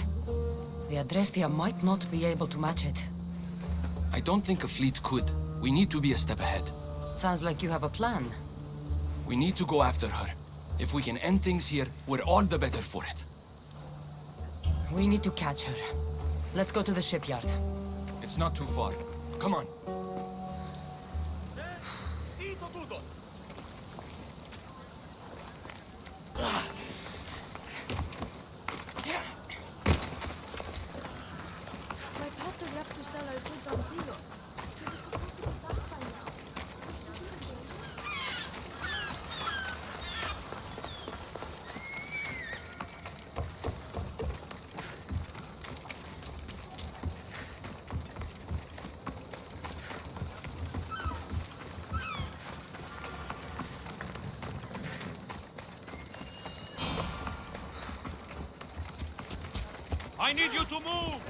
the Adrestia might not be able to match it. I don't think a fleet could. We need to be a step ahead. Sounds like you have a plan. We need to go after her. If we can end things here, we're all the better for it. We need to catch her. Let's go to the shipyard. It's not too far. Come on. My pater left to sell our goods on Pilos. He was supposed to be back by now. I need you to move!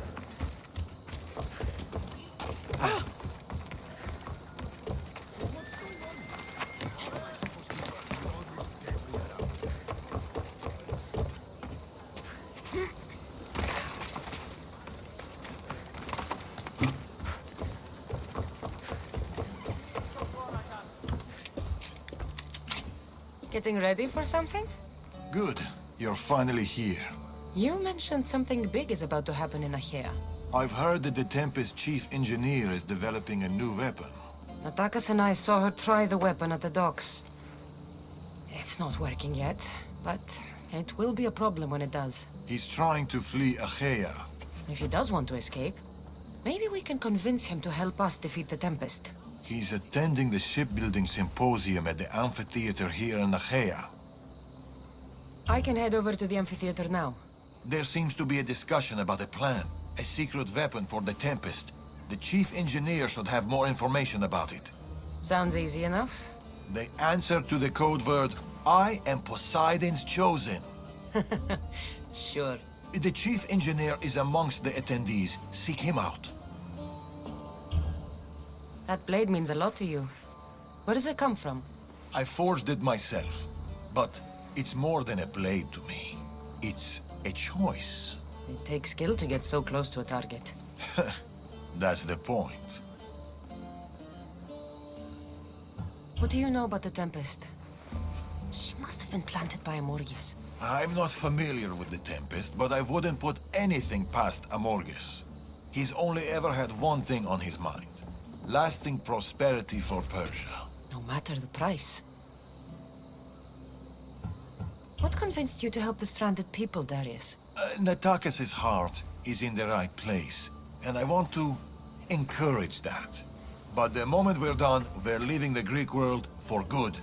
Getting ready for something? Good. You're finally here. You mentioned something big is about to happen in Achaea. I've heard that the Tempest chief engineer is developing a new weapon. Natakas and I saw her try the weapon at the docks. It's not working yet, but it will be a problem when it does. He's trying to flee Achaea. If he does want to escape, maybe we can convince him to help us defeat the Tempest. He's attending the shipbuilding symposium at the amphitheater here in Achaea. I can head over to the amphitheater now. There seems to be a discussion about a plan, a secret weapon for the Tempest. The chief engineer should have more information about it. Sounds easy enough. The answer to the code word, I am Poseidon's chosen. Sure. The chief engineer is amongst the attendees. Seek him out. That blade means a lot to you. Where does it come from? I forged it myself, but it's more than a blade to me. It's a choice. It takes skill to get so close to a target. That's the point. What do you know about the Tempest? She must have been planted by Amorges. I'm not familiar with the Tempest, but I wouldn't put anything past Amorges. He's only ever had one thing on his mind. Lasting prosperity for Persia. No matter the price. What convinced you to help the stranded people, Darius? Natakis' heart is in the right place, and I want to encourage that. But the moment we're done, we're leaving the Greek world for good.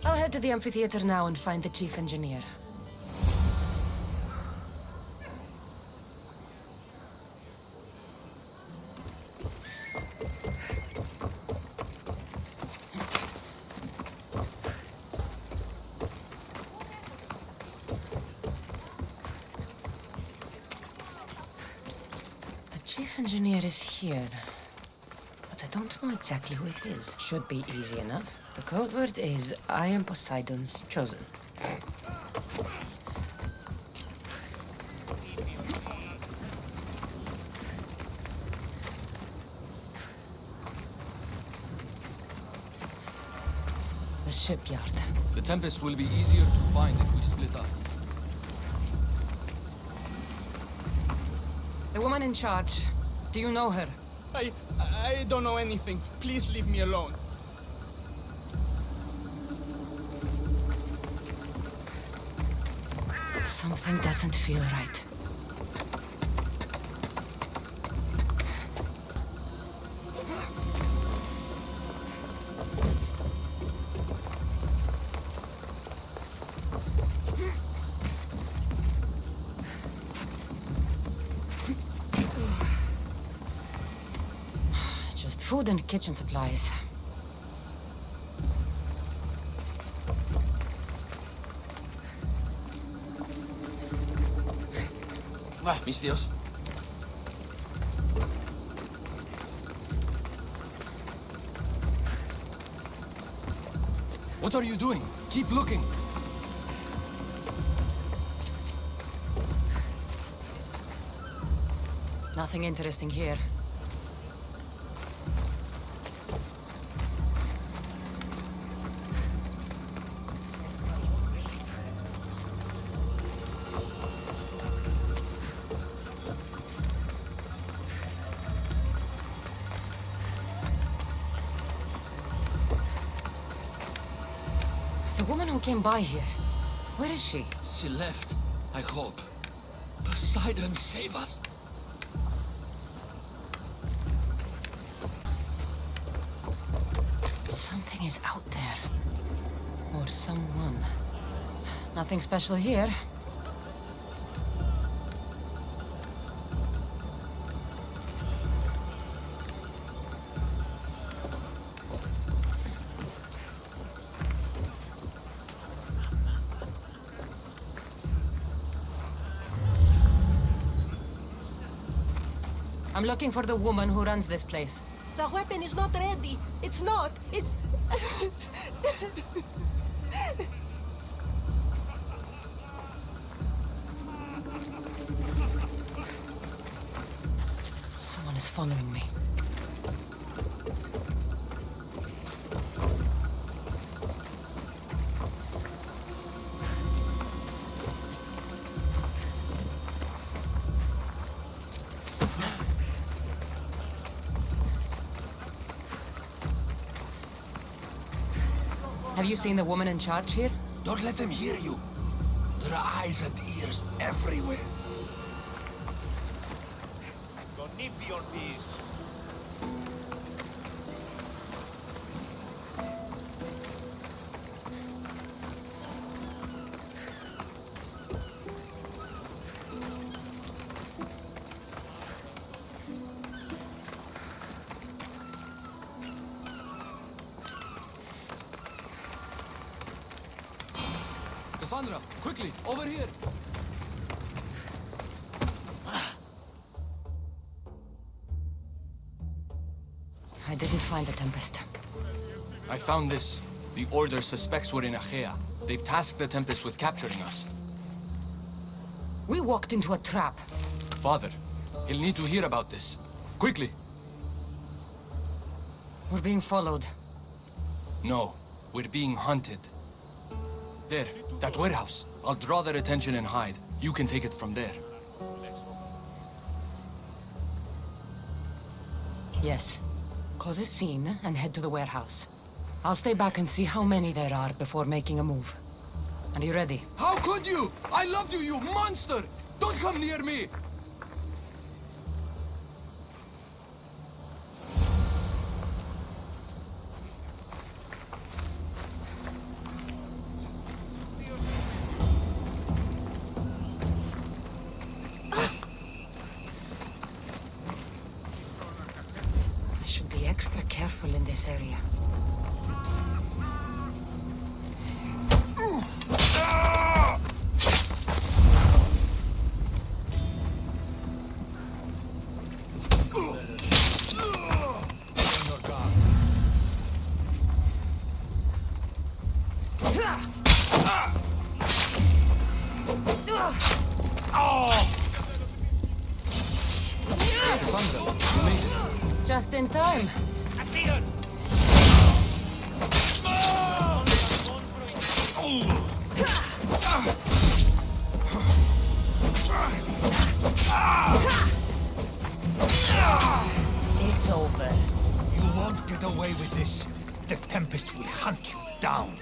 I'll head to the amphitheater now and find the chief engineer. The chief engineer is here, but I don't know exactly who it is. Should be easy enough. The code word is, I am Poseidon's chosen. The shipyard. The Tempest will be easier to find if we split up. The woman in charge. Do you know her? I don't know anything. Please leave me alone. Something doesn't feel right. Just food and kitchen supplies. Mis tíos. What are you doing? Keep looking. Nothing interesting here. The woman who came by here, where is she? She left, I hope. Poseidon, save us. Something is out there. Or someone. Nothing special here. I'm looking for the woman who runs this place. The weapon is not ready. It's not. It's... Someone is following me. Have you seen the woman in charge here? Don't let them hear you. There are eyes and ears everywhere. Don't need your peace. Cassandra, quickly, over here! I didn't find the Tempest. I found this. The Order suspects we're in Achaea. They've tasked the Tempest with capturing us. We walked into a trap. Father, he'll need to hear about this. Quickly! We're being followed. No, we're being hunted. There, that warehouse. I'll draw their attention and hide. You can take it from there. Yes. Cause a scene and head to the warehouse. I'll stay back and see how many there are before making a move. Are you ready? How could you? I loved you, you monster! Don't come near me! I should be extra careful in this area. Cassandra, you made it. Just in time. I see her! It's over. You won't get away with this. The Tempest will hunt you down.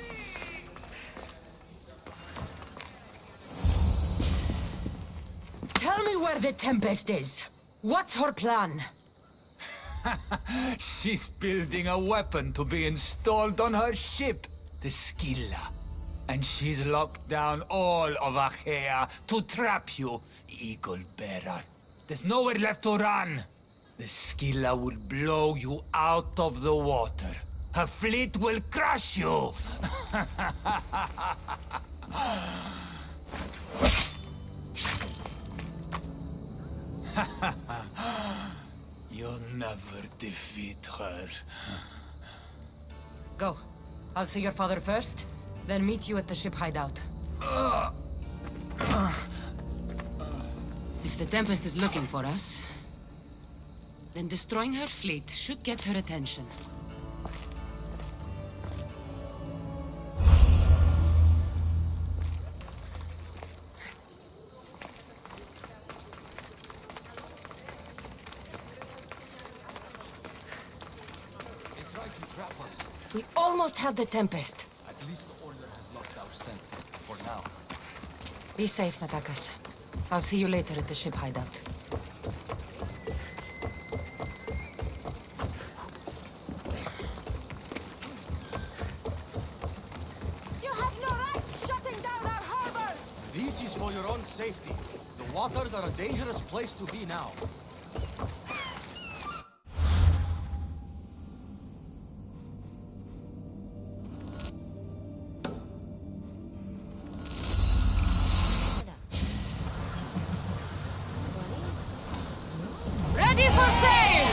Tell me where the Tempest is. What's her plan? She's building a weapon to be installed on her ship, the Scylla. And she's locked down all of Achaea to trap you, Eagle Bearer. There's nowhere left to run. The Scylla will blow you out of the water. Her fleet will crush you. You'll never defeat her. Go. I'll see your father first, then meet you at the ship hideout. If the Tempest is looking for us, then destroying her fleet should get her attention. They tried to trap us. We almost had the Tempest. At least the Order has lost our scent. For now. Be safe, Natakas. I'll see you later at the ship hideout. You have no right shutting down our harbors! This is for your own safety. The waters are a dangerous place to be now. Ready for sail!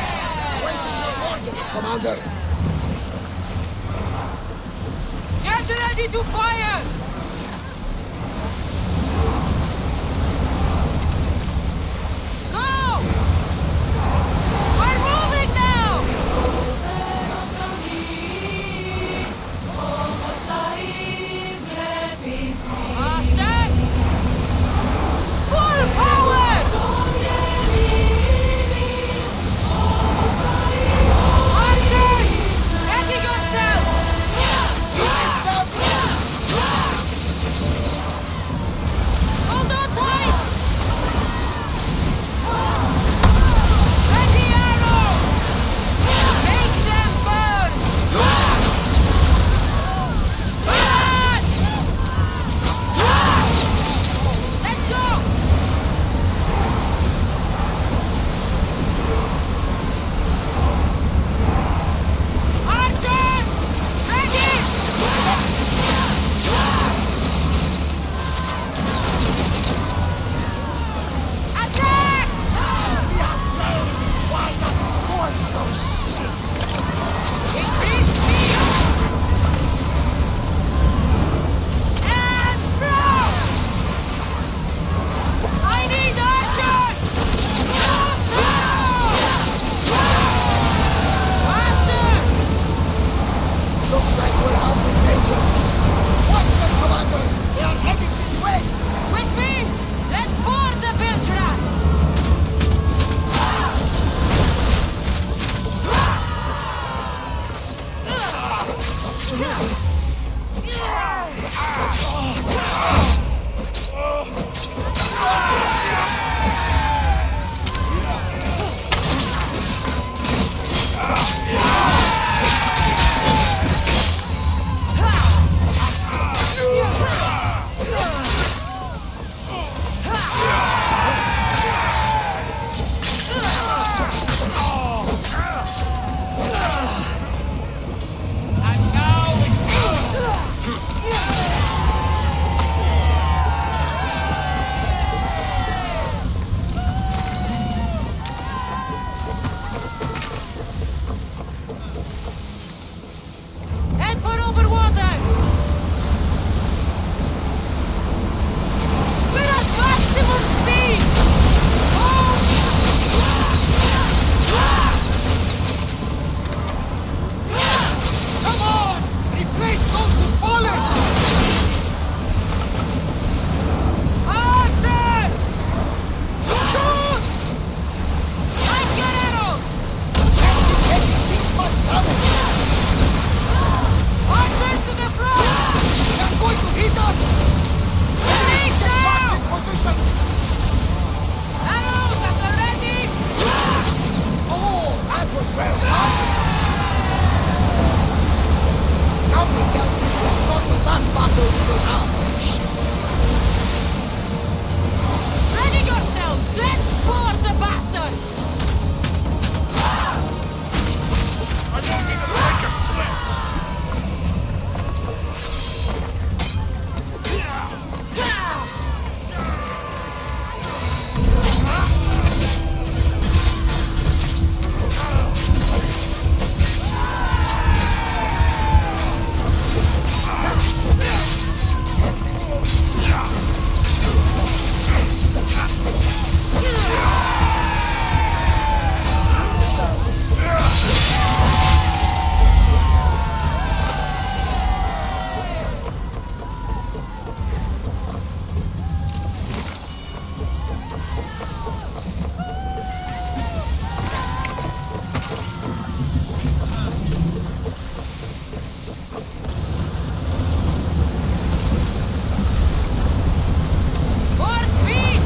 Commander! Get ready to fire! Go! We're moving now! Faster! Full power! Archers! Ready yourself! Head for over water! We're at maximum speed! Come on! Replace those who've fallen! Archer! Shoot! Like your arrows! Can't be taking this much damage! Archers to the front! They're going to hit us! Release now! Position! Arrows at the ready! Oh, that was well done! Something tells me it's not the last battle to go down. Ready yourselves! Let's board the bastards! I don't even like a slip! More speed!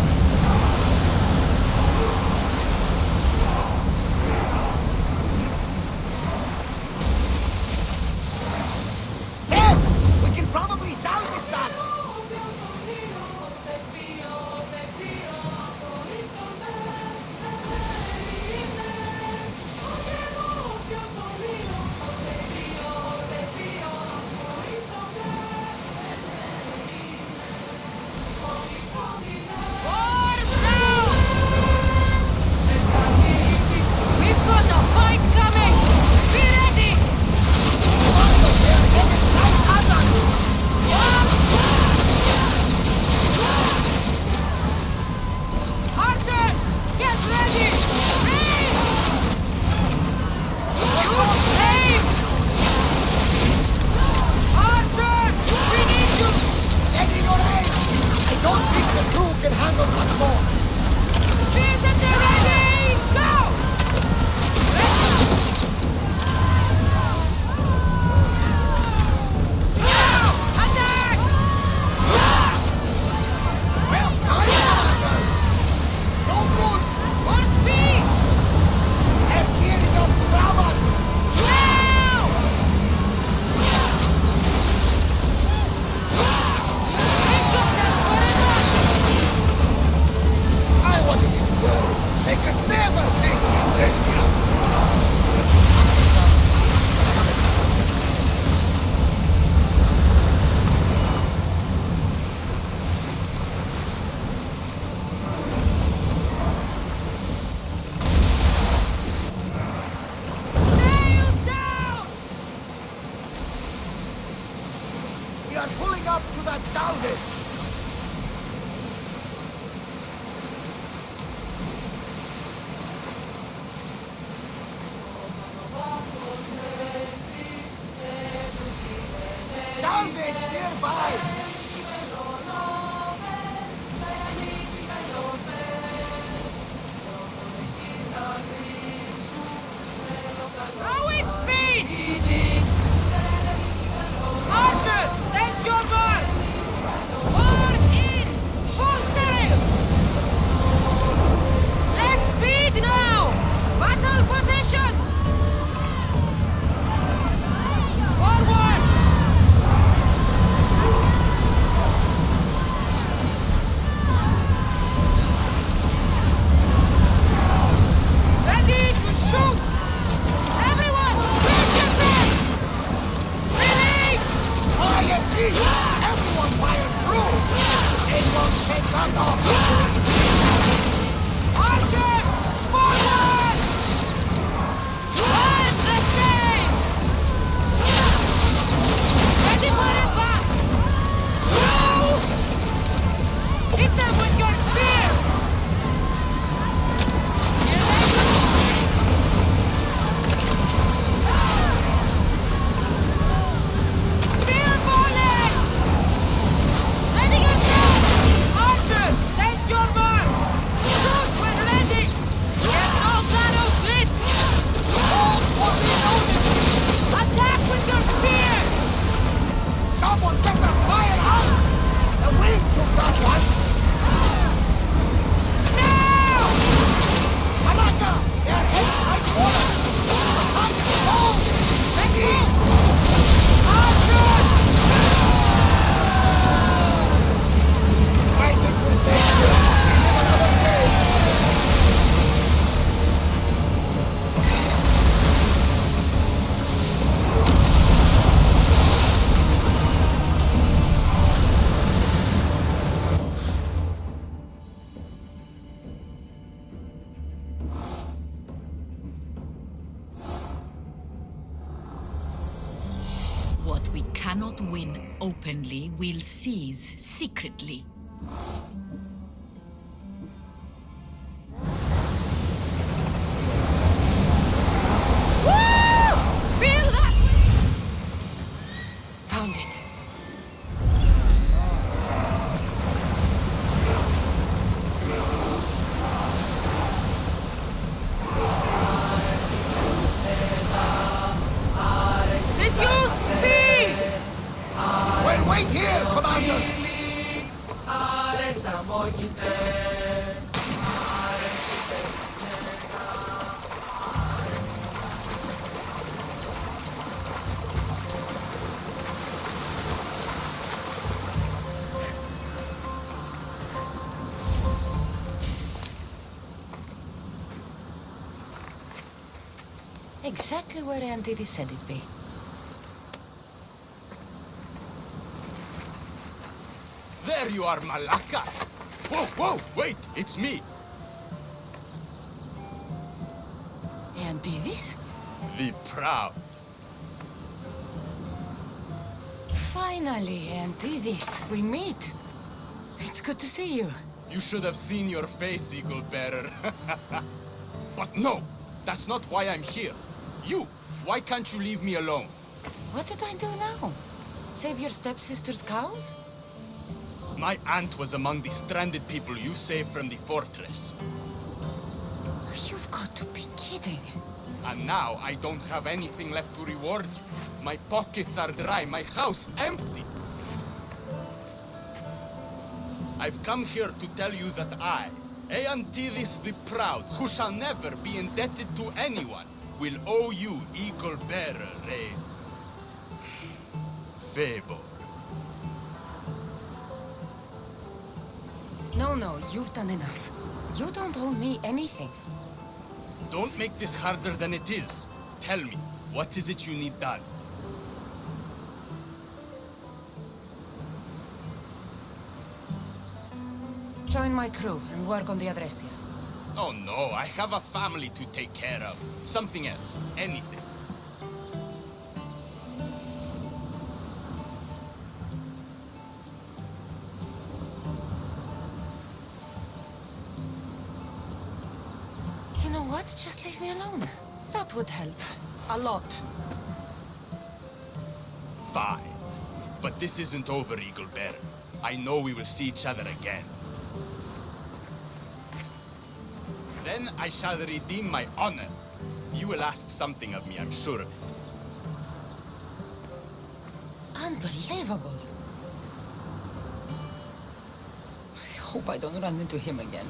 Yes! We can probably salvage that! Force now! We've got a fight coming! Be ready! Archers! Get ready! Ready! Use aim! Archers! We need you! Steady your aim! I don't think the crew can handle much more. She's at the ready! Go! Attack! Well done! No good! More speed! They're gearing up to grab us! Now! Brace yourself for a rush! I wasn't in the world. They could never sink in this ground. Sail down! We are pulling up to that salvage. Salvage nearby! Go in speed! What we cannot win openly, we'll seize secretly. Found it. Wait here, Commander! Exactly where Auntie said it'd be. There you are, Malaka! Whoa, whoa, wait, it's me! Auntie this? The Proud. Finally, Auntie this. We meet. It's good to see you. You should have seen your face, Eagle Bearer. But no, that's not why I'm here. You, why can't you leave me alone? What did I do now? Save your stepsister's cows? My aunt was among the stranded people you saved from the fortress. You've got to be kidding. And now I don't have anything left to reward you. My pockets are dry, my house empty. I've come here to tell you that I, Eantidis the Proud, who shall never be indebted to anyone, will owe you, Eagle Bearer, a favor. No, you've done enough. You don't owe me anything. Don't make this harder than it is. Tell me, what is it you need done? Join my crew and work on the Adrestia. Oh no, I have a family to take care of. Something else, anything. You know what? Just leave me alone. That would help. A lot. Fine. But this isn't over, Eagle Bearer. I know we will see each other again. Then I shall redeem my honor. You will ask something of me, I'm sure of it. Unbelievable. I hope I don't run into him again.